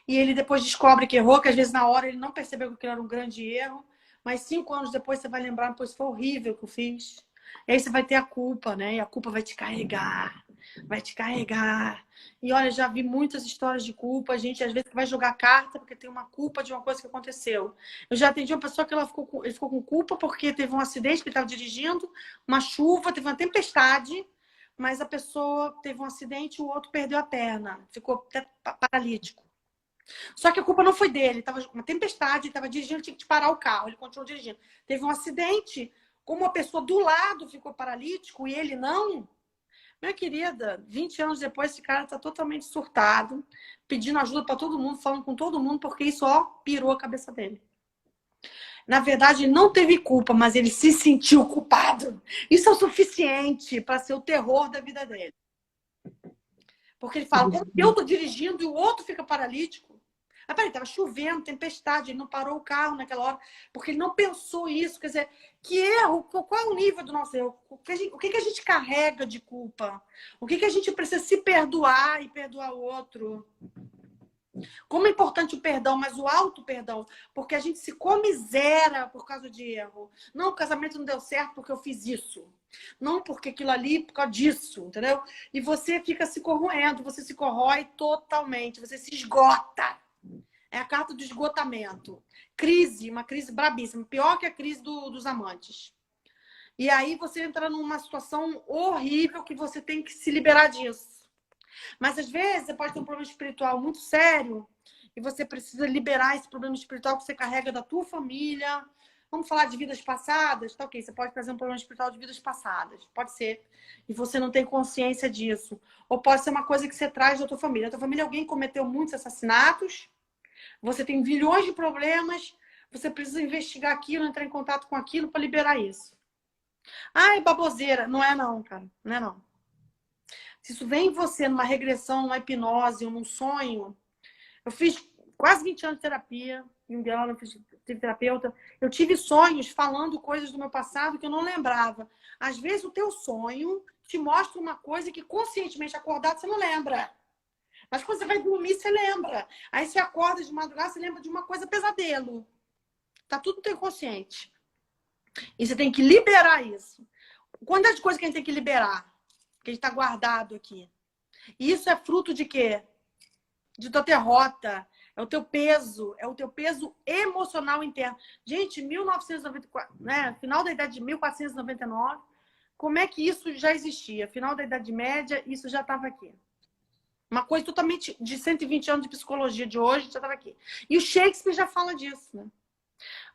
e ele depois descobre que errou, que às vezes na hora ele não percebeu que aquilo era um grande erro, mas 5 anos depois você vai lembrar, pois foi horrível que eu fiz. E aí você vai ter a culpa, né? E a culpa vai te carregar, vai te carregar. E olha, já vi muitas histórias de culpa, a gente às vezes vai jogar carta porque tem uma culpa de uma coisa que aconteceu. Eu já atendi uma pessoa que ele ficou com culpa porque teve um acidente que ele estava dirigindo, uma chuva, teve uma tempestade, mas a pessoa teve um acidente e o outro perdeu a perna, ficou até paralítico. Só que a culpa não foi dele, estava uma tempestade, ele estava dirigindo, tinha que parar o carro, ele continuou dirigindo. Teve um acidente, como a pessoa do lado ficou paralítico e ele não. Minha querida, 20 anos depois, esse cara está totalmente surtado, pedindo ajuda para todo mundo, falando com todo mundo, porque isso ó, pirou a cabeça dele. Na verdade, ele não teve culpa, mas ele se sentiu culpado. Isso é o suficiente para ser o terror da vida dele. Porque ele fala, como eu estou dirigindo e o outro fica paralítico? Ah, peraí, estava chovendo, tempestade, ele não parou o carro naquela hora, porque ele não pensou isso. Quer dizer, que erro? Qual é o nível do nosso erro? O que a gente carrega de culpa? O que a gente precisa se perdoar e perdoar o outro? Como é importante o perdão, mas o auto-perdão, porque a gente se comisera por causa de erro. Não, o casamento não deu certo porque eu fiz isso. Não porque aquilo ali, por causa disso, entendeu? E você fica se corroendo, você se corrói totalmente, você se esgota. É a carta do esgotamento. Crise, uma crise brabíssima, pior que a crise dos amantes. E aí você entra numa situação horrível que você tem que se liberar disso. Mas às vezes você pode ter um problema espiritual muito sério e você precisa liberar esse problema espiritual que você carrega da tua família. Vamos falar de vidas passadas? Tá ok, você pode trazer um problema espiritual de vidas passadas. Pode ser. E você não tem consciência disso. Ou pode ser uma coisa que você traz da tua família. A tua família, alguém cometeu muitos assassinatos. Você tem milhões de problemas. Você precisa investigar aquilo, entrar em contato com aquilo para liberar isso. Ai, baboseira. Não é não, cara. Não é não. Se isso vem em você numa regressão, numa hipnose, num sonho... Eu fiz quase 20 anos de terapia, em Indiana, eu tive terapeuta. Eu tive sonhos falando coisas do meu passado que eu não lembrava. Às vezes o teu sonho te mostra uma coisa que conscientemente acordado você não lembra. Mas quando você vai dormir, você lembra. Aí você acorda de madrugada, você lembra de uma coisa pesadelo. Tá tudo no teu inconsciente. E você tem que liberar isso. Quantas de coisas que a gente tem que liberar? Que a gente tá guardado aqui. E isso é fruto de quê? de tua derrota, é o teu peso emocional interno. Gente, 1994, né? Final da Idade de 1499, como é que isso já existia? Final da Idade Média, isso já estava aqui. Uma coisa totalmente de 120 anos de psicologia de hoje já estava aqui. E o Shakespeare já fala disso, né?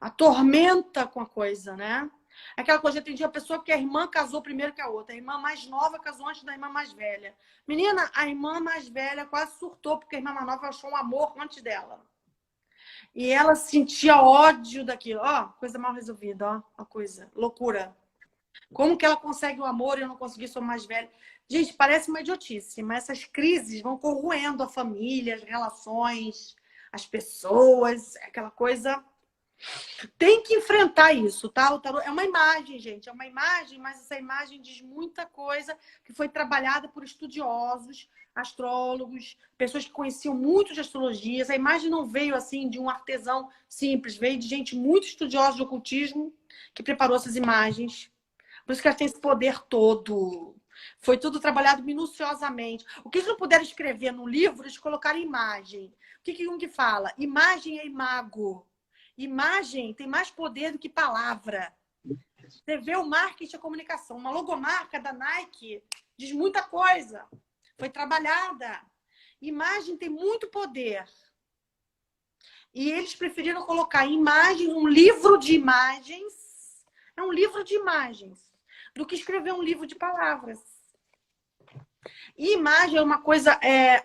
Atormenta com a coisa, né? Aquela coisa, eu atendi a pessoa que a irmã casou primeiro que a outra. A irmã mais nova casou antes da irmã mais velha. Menina, a irmã mais velha quase surtou, porque a irmã mais nova achou um amor antes dela. E ela sentia ódio daquilo. Ó, coisa mal resolvida, ó. Uma coisa, loucura. Como que ela consegue o amor e eu não consegui, sou mais velha? Gente, parece uma idiotice, mas essas crises vão corroendo a família, as relações, as pessoas, aquela coisa. Tem que enfrentar isso, tá? O tarô é uma imagem, gente. É uma imagem, mas essa imagem diz muita coisa que foi trabalhada por estudiosos, astrólogos, pessoas que conheciam muito de astrologia. Essa imagem não veio assim de um artesão simples, veio de gente muito estudiosa de ocultismo que preparou essas imagens. Por isso que ela tem esse poder todo. Foi tudo trabalhado minuciosamente. O que eles não puderam escrever no livro, eles colocaram imagem. O que Jung fala? Imagem é imago. Imagem tem mais poder do que palavra. Você vê o marketing e a comunicação. Uma logomarca da Nike diz muita coisa. Foi trabalhada. Imagem tem muito poder. E eles preferiram colocar imagem, um livro de imagens. É um livro de imagens. Do que escrever um livro de palavras. E imagem é uma coisa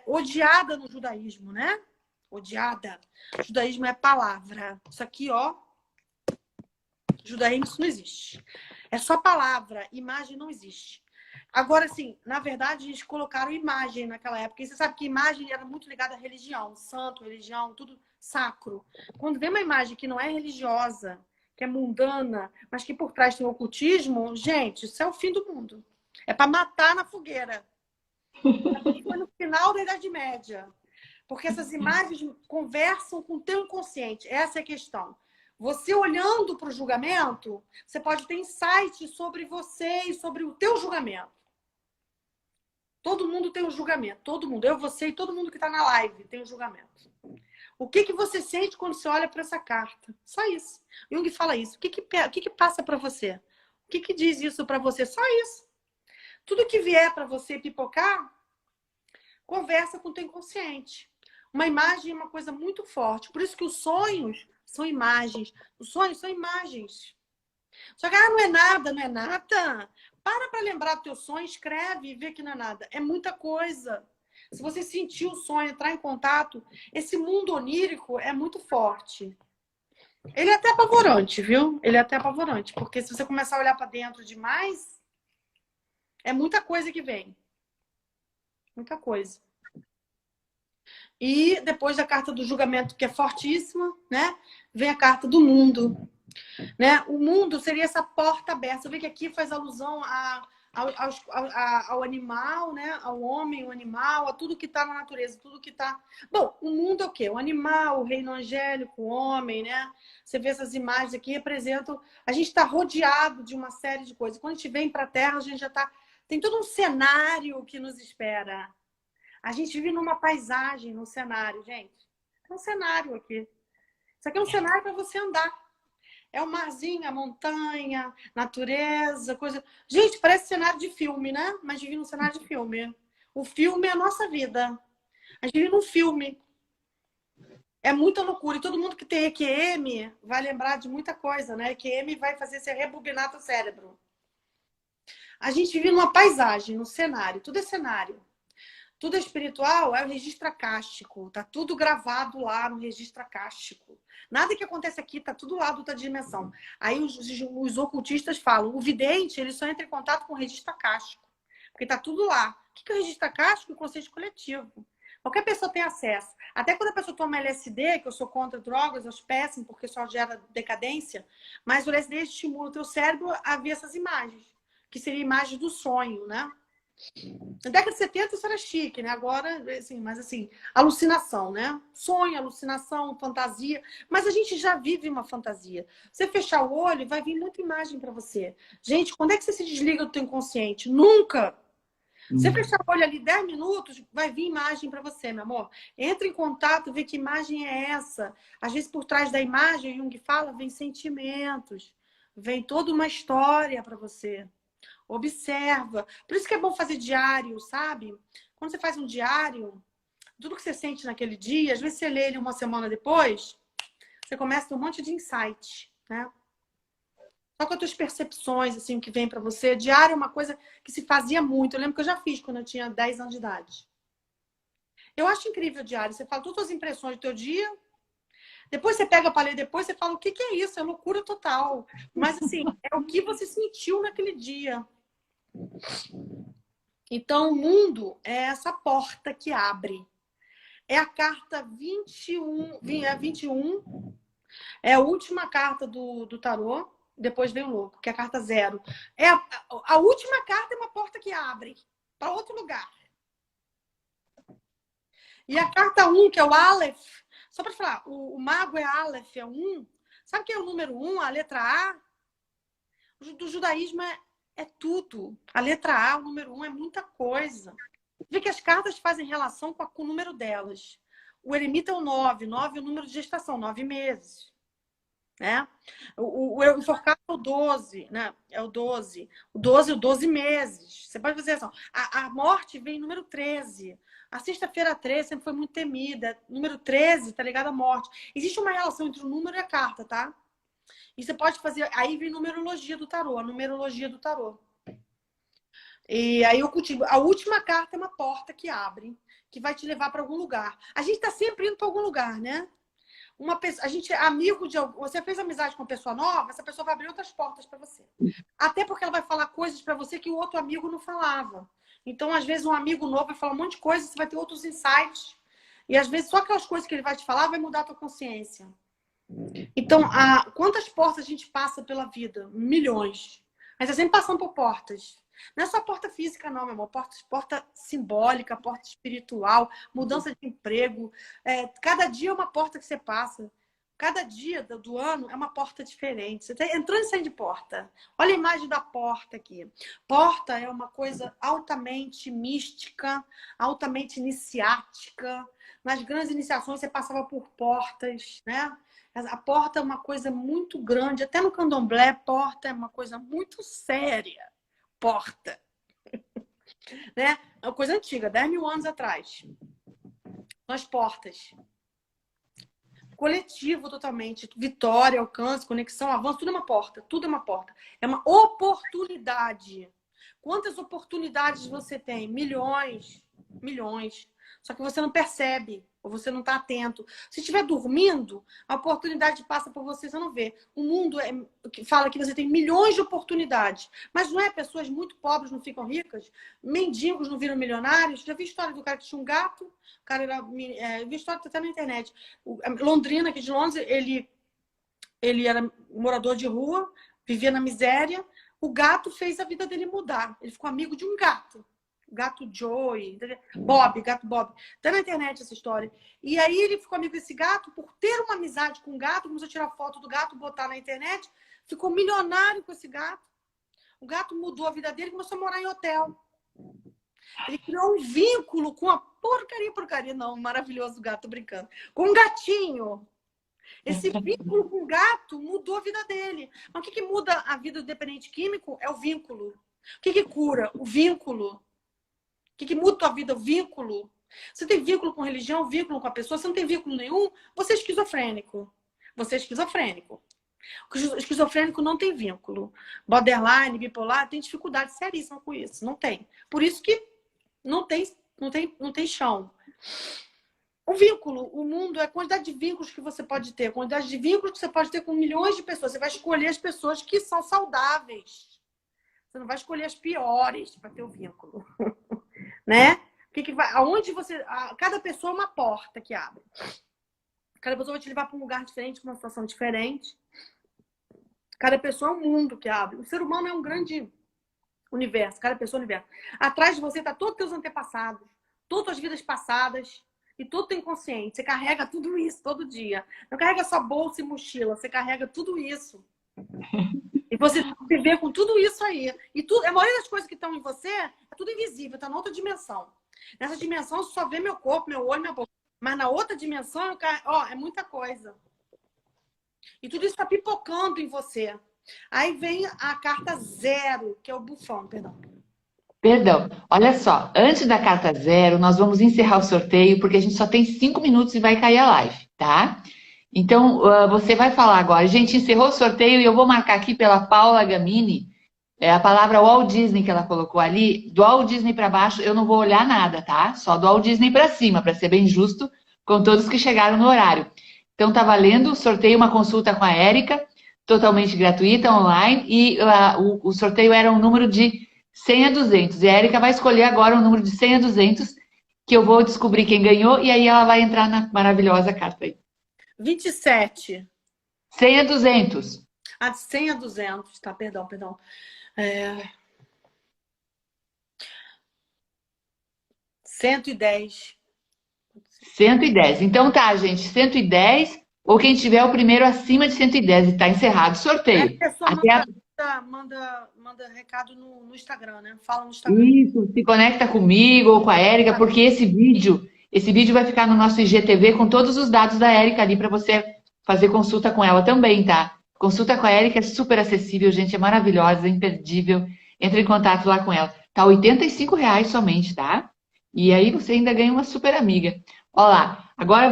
odiada no judaísmo, né? Odiada. O judaísmo é palavra. Isso aqui, ó. Judaísmo, isso não existe. É só palavra. Imagem não existe. Agora, assim, na verdade, eles colocaram imagem naquela época. E você sabe que imagem era muito ligada à religião. Santo, religião, tudo sacro. Quando vem uma imagem que não é religiosa, que é mundana, mas que por trás tem o ocultismo, gente, isso é o fim do mundo. É para matar na fogueira. Foi no final da Idade Média. Porque essas imagens conversam com o teu inconsciente. Essa é a questão. Você olhando para o julgamento, você pode ter insight sobre você e sobre o teu julgamento. Todo mundo tem um julgamento. Todo mundo. Eu, você e todo mundo que está na live tem um julgamento. O que você sente quando você olha para essa carta? Só isso. Jung fala isso. O que passa para você? O que diz isso para você? Só isso. Tudo que vier para você pipocar, conversa com o teu inconsciente. Uma imagem é uma coisa muito forte. Por isso que os sonhos são imagens. Os sonhos são imagens. Só que, não é nada, não é nada. Para lembrar do teu sonho, escreve e vê que não é nada. É muita coisa. Se você sentir o sonho, entrar em contato, esse mundo onírico é muito forte. Ele é até apavorante, viu? Ele é até apavorante. Porque se você começar a olhar para dentro demais, é muita coisa que vem. Muita coisa. E depois da carta do julgamento, que é fortíssima, né? Vem a carta do mundo. Né? O mundo seria essa porta aberta. Você vê que aqui faz alusão ao animal, né? Ao homem, o animal, a tudo que está na natureza, tudo que está... Bom, o mundo é o quê? O animal, o reino angélico, o homem, né? Você vê essas imagens aqui, representam... A gente está rodeado de uma série de coisas. Quando a gente vem para a Terra, a gente já está... Tem todo um cenário que nos espera. A gente vive numa paisagem, num cenário, gente. É um cenário aqui. Isso aqui é um cenário para você andar. É o marzinho, a montanha, natureza, coisa... Gente, parece cenário de filme, né? Mas vive num cenário de filme. O filme é a nossa vida. A gente vive num filme. É muita loucura. E todo mundo que tem EQM vai lembrar de muita coisa, né? EQM vai fazer você rebobinar teu cérebro. A gente vive numa paisagem, num cenário. Tudo é cenário. Tudo é espiritual, é o registro acástico. Tá tudo gravado lá no registro acástico. Nada que acontece aqui, tá tudo lá da outra dimensão. Aí os ocultistas falam, o vidente, ele só entra em contato com o registro acástico. Porque tá tudo lá. O que é o registro acástico? O conceito coletivo. Qualquer pessoa tem acesso. Até quando a pessoa toma LSD, que eu sou contra drogas, eu acho péssimo, porque só gera decadência. Mas o LSD estimula o teu cérebro a ver essas imagens. Que seria imagem do sonho, né? Na década de 70 isso era chique, né? Agora, assim, mas assim, alucinação, né? Sonho, alucinação, fantasia. Mas a gente já vive uma fantasia. Você fechar o olho, vai vir muita imagem para você. Gente, quando é que você se desliga do teu inconsciente? Nunca! Você fechar o olho ali 10 minutos, vai vir imagem para você, meu amor. Entra em contato, vê que imagem é essa. Às vezes, por trás da imagem, Jung fala, vem sentimentos. Vem toda uma história para você. Observa. Por isso que é bom fazer diário, sabe? Quando você faz um diário, tudo que você sente naquele dia, às vezes você lê ele uma semana depois, você começa a ter um monte de insight, né? Só com as tuas percepções, assim, o que vem para você. Diário é uma coisa que se fazia muito. Eu lembro que eu já fiz quando eu tinha 10 anos de idade. Eu acho incrível o diário. Você fala todas as impressões do teu dia. Depois você pega para ler depois, você fala, o que é isso? É loucura total. Mas, assim, é o que você sentiu naquele dia. Então, o mundo é essa porta que abre. É a carta 21. É 21. É a última carta do tarô. Depois vem o louco, que é a carta 0. A última carta é uma porta que abre para outro lugar. E a carta 1, que é o Aleph, só para falar, o mago é Aleph, é 1. Sabe o que é o número 1, a letra A? Do judaísmo é tudo. A letra A, o número 1, é muita coisa. Vê que as cartas fazem relação com o número delas. O eremita é o 9. 9 é o número de gestação, 9 meses. Né? O enforcado é o 12, né? É o 12. O 12 é o 12 meses. Você pode fazer assim. A morte vem número 13. A sexta-feira 13 sempre foi muito temida. Número 13 tá ligado à morte. Existe uma relação entre o número e a carta, tá? E você pode fazer... Aí vem numerologia do tarô. A numerologia do tarô. E aí eu cultivo. A última carta é uma porta que abre, que vai te levar para algum lugar. A gente tá sempre indo para algum lugar, né? A gente é amigo de alguém. Você fez amizade com uma pessoa nova, essa pessoa vai abrir outras portas para você. Até porque ela vai falar coisas para você que o outro amigo não falava. Então, às vezes, um amigo novo vai falar um monte de coisa, você vai ter outros insights. E às vezes, só aquelas coisas que ele vai te falar vai mudar a tua consciência. Então, quantas portas a gente passa pela vida? Milhões. Mas é sempre passando por portas. Não é só porta física, não, meu amor. Porta simbólica, porta espiritual, mudança de emprego. Cada dia é uma porta que você passa. Cada dia do ano é uma porta diferente. Você está entrando e saindo de porta. Olha a imagem da porta aqui. Porta é uma coisa altamente mística, altamente iniciática. Nas grandes iniciações você passava por portas, né? A porta é uma coisa muito grande. Até no candomblé, porta é uma coisa muito séria. Porta. Né? É uma coisa antiga, 10 mil anos atrás. Nas portas. Coletivo totalmente. Vitória, alcance, conexão, avanço, tudo é uma porta. Tudo é uma porta. É uma oportunidade. Quantas oportunidades você tem? Milhões. Milhões. Só que você não percebe. Ou você não está atento. Se estiver dormindo, a oportunidade passa por você, você não vê. O mundo fala que você tem milhões de oportunidades. Mas não é? Pessoas muito pobres não ficam ricas? Mendigos não viram milionários? Já vi história do cara que tinha um gato? O cara era... vi história até na internet. Londrina, aqui de Londres, ele era morador de rua, vivia na miséria. O gato fez a vida dele mudar. Ele ficou amigo de um gato. Gato Joey, Bob, gato Bob. Tá na internet essa história. E aí ele ficou amigo desse gato, por ter uma amizade com o gato, começou a tirar foto do gato, botar na internet, ficou milionário com esse gato. O gato mudou a vida dele e começou a morar em hotel. Ele criou um vínculo com a porcaria não, maravilhoso gato, tô brincando. Com um gatinho. Esse vínculo com o gato mudou a vida dele. Mas o que muda a vida do dependente químico? É o vínculo. O que cura? O vínculo. O que muda a tua vida? O vínculo. Você tem vínculo com religião, vínculo com a pessoa, você não tem vínculo nenhum, você é esquizofrênico. Você é esquizofrênico. O esquizofrênico não tem vínculo. Borderline, bipolar, tem dificuldade seríssima com isso. Não tem. Por isso que não tem chão. O vínculo, o mundo, é a quantidade de vínculos que você pode ter, a quantidade de vínculos que você pode ter com milhões de pessoas. Você vai escolher as pessoas que são saudáveis. Você não vai escolher as piores para ter o vínculo. Né? Aonde você... Cada pessoa é uma porta que abre. Cada pessoa vai te levar para um lugar diferente, para uma situação diferente. Cada pessoa é um mundo que abre. O ser humano é um grande universo. Cada pessoa é um universo. Atrás de você está todos os teus antepassados, todas as vidas passadas e todo o teu inconsciente. Você carrega tudo isso todo dia. Não carrega só bolsa e mochila. Você carrega tudo isso. E você viver com tudo isso aí. E a maioria das coisas que estão em você é tudo invisível, tá na outra dimensão. Nessa dimensão, você só vê meu corpo, meu olho, minha boca. Mas na outra dimensão, ó, é muita coisa. E tudo isso tá pipocando em você. Aí vem a carta 0, que é o bufão, perdão. Perdão, olha só, antes da carta 0, nós vamos encerrar o sorteio, porque a gente só tem 5 minutos e vai cair a live, tá? Então, você vai falar agora. A gente encerrou o sorteio e eu vou marcar aqui pela Paula Gamini, a palavra Walt Disney que ela colocou ali. Do Walt Disney para baixo, eu não vou olhar nada, tá? Só do Walt Disney para cima, para ser bem justo com todos que chegaram no horário. Então, tá valendo, sorteio uma consulta com a Érica, totalmente gratuita, online, e o sorteio era um número de 100 a 200. E a Érica vai escolher agora um número de 100 a 200, que eu vou descobrir quem ganhou, e aí ela vai entrar na maravilhosa carta aí. 27. 100 a 200. Ah, de 100 a 200. Tá, perdão. 110. 110. Então tá, gente, 110, ou quem tiver o primeiro acima de 110, e tá encerrado o sorteio. A pessoa manda recado no Instagram, né? Fala no Instagram. Isso, se conecta comigo ou com a Érica, porque esse vídeo vai ficar no nosso IGTV com todos os dados da Érica ali para você fazer consulta com ela também, tá? Consulta com a Érica é super acessível, gente, é maravilhosa, imperdível. Entre em contato lá com ela. Tá R$ 85 somente, tá? E aí você ainda ganha uma super amiga. Olha lá, agora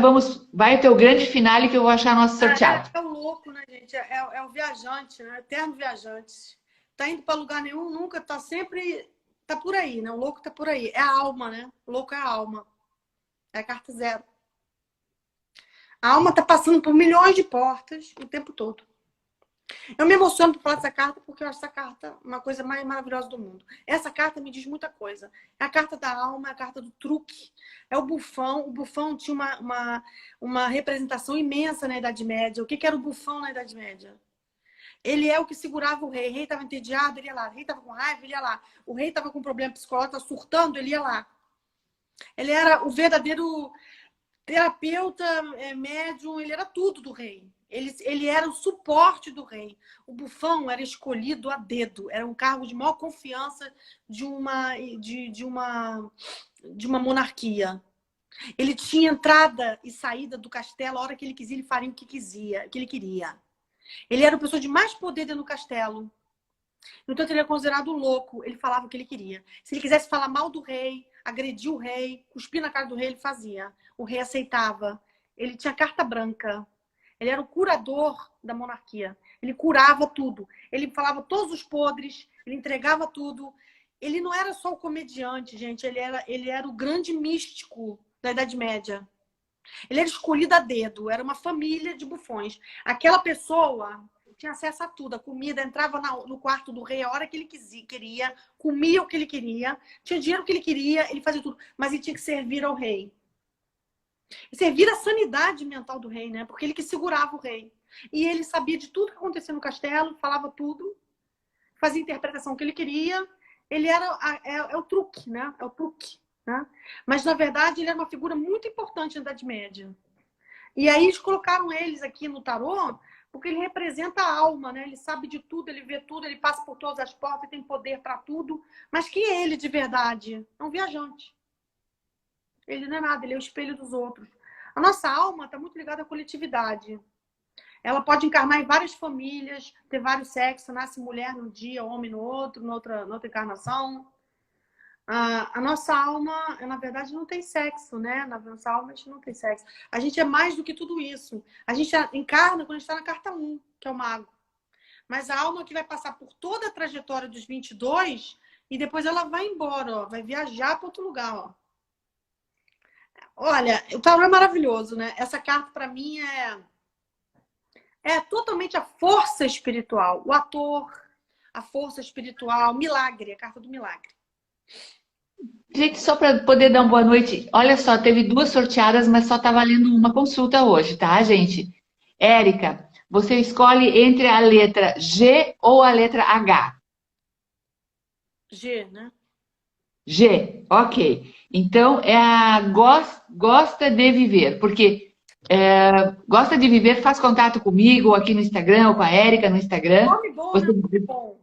vai ter o grande finale que eu vou achar nosso sorteado. É o louco, né, gente? É o viajante, né? Eterno viajante. Tá indo para lugar nenhum, nunca, tá sempre... Tá por aí, né? O louco tá por aí. É a alma, né? O louco é a alma. É a carta 0. A alma tá passando por milhões de portas o tempo todo. Eu me emociono por falar dessa carta porque eu acho essa carta uma coisa mais maravilhosa do mundo. Essa carta me diz muita coisa. É a carta da alma, é a carta do truque. É o bufão. O bufão tinha uma representação imensa na Idade Média. O que era o bufão na Idade Média? Ele é o que segurava o rei. O rei estava entediado, ele ia lá. O rei estava com raiva, ele ia lá. O rei estava com problema psicológico, estava surtando, ele ia lá. Ele era o verdadeiro terapeuta, médium, ele era tudo do rei. Ele era o suporte do rei. O bufão era escolhido a dedo. Era um cargo de maior confiança de uma monarquia. Ele tinha entrada e saída do castelo a hora que ele quisia, ele faria o que ele queria. Ele era a pessoa de mais poder dentro do castelo. Então, ele era considerado louco. Ele falava o que ele queria. Se ele quisesse falar mal do rei, agredir o rei, cuspir na cara do rei, ele fazia. O rei aceitava. Ele tinha carta branca. Ele era o curador da monarquia. Ele curava tudo. Ele falava todos os podres. Ele entregava tudo. Ele não era só o comediante, gente. Ele era o grande místico da Idade Média. Ele era escolhido a dedo. Era uma família de bufões. Aquela pessoa tinha acesso a tudo. A comida entrava no quarto do rei a hora que ele queria. Comia o que ele queria. Tinha dinheiro que ele queria. Ele fazia tudo. Mas ele tinha que servir ao rei. E servir a sanidade mental do rei, né? Porque ele que segurava o rei. E ele sabia de tudo que acontecia no castelo, falava tudo, fazia a interpretação que ele queria. Ele era o truque, né? É o truque, né? Mas, na verdade, ele era uma figura muito importante na Idade Média. E aí eles colocaram eles aqui no tarô porque ele representa a alma, né? Ele sabe de tudo, ele vê tudo, ele passa por todas as portas, ele tem poder para tudo. Mas quem é ele de verdade? É um viajante. Ele não é nada, ele é o espelho dos outros. A nossa alma está muito ligada à coletividade. Ela pode encarnar em várias famílias, ter vários sexos, nasce mulher num dia, homem no outro, noutra encarnação. A nossa alma, na verdade, não tem sexo, né? Na nossa alma a gente não tem sexo. A gente é mais do que tudo isso. A gente encarna quando a gente está na carta 1, que é o mago. Mas a alma que vai passar por toda a trajetória dos 22 e depois ela vai embora, ó, vai viajar para outro lugar, ó. Olha, o tarô é maravilhoso, né? Essa carta, para mim, é totalmente a força espiritual. O ator, a força espiritual, milagre, a carta do milagre. Gente, só para poder dar uma boa noite. Olha só, teve 2 sorteadas, mas só tá valendo uma consulta hoje, tá, gente? Érica, você escolhe entre a letra G ou a letra H? G, né? G, ok. Então, é a gosta de viver, porque gosta de viver, faz contato comigo aqui no Instagram, ou com a Érica no Instagram. Nome bom, né? Nome bom.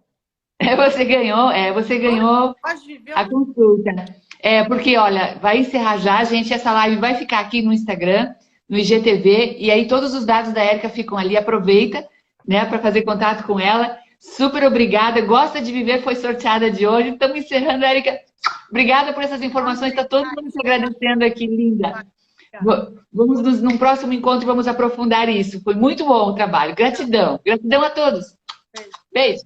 Você ganhou Pode viver a consulta. Porque, olha, vai encerrar já, gente, essa live vai ficar aqui no Instagram, no IGTV, e aí todos os dados da Érica ficam ali, aproveita, né, para fazer contato com ela. Super obrigada, gosta de viver, foi sorteada de hoje. Estamos encerrando, Érica. Obrigada por essas informações, está todo mundo te agradecendo aqui, linda. Vamos num próximo encontro, vamos aprofundar isso. Foi muito bom o trabalho. Gratidão. Gratidão a todos. Beijo.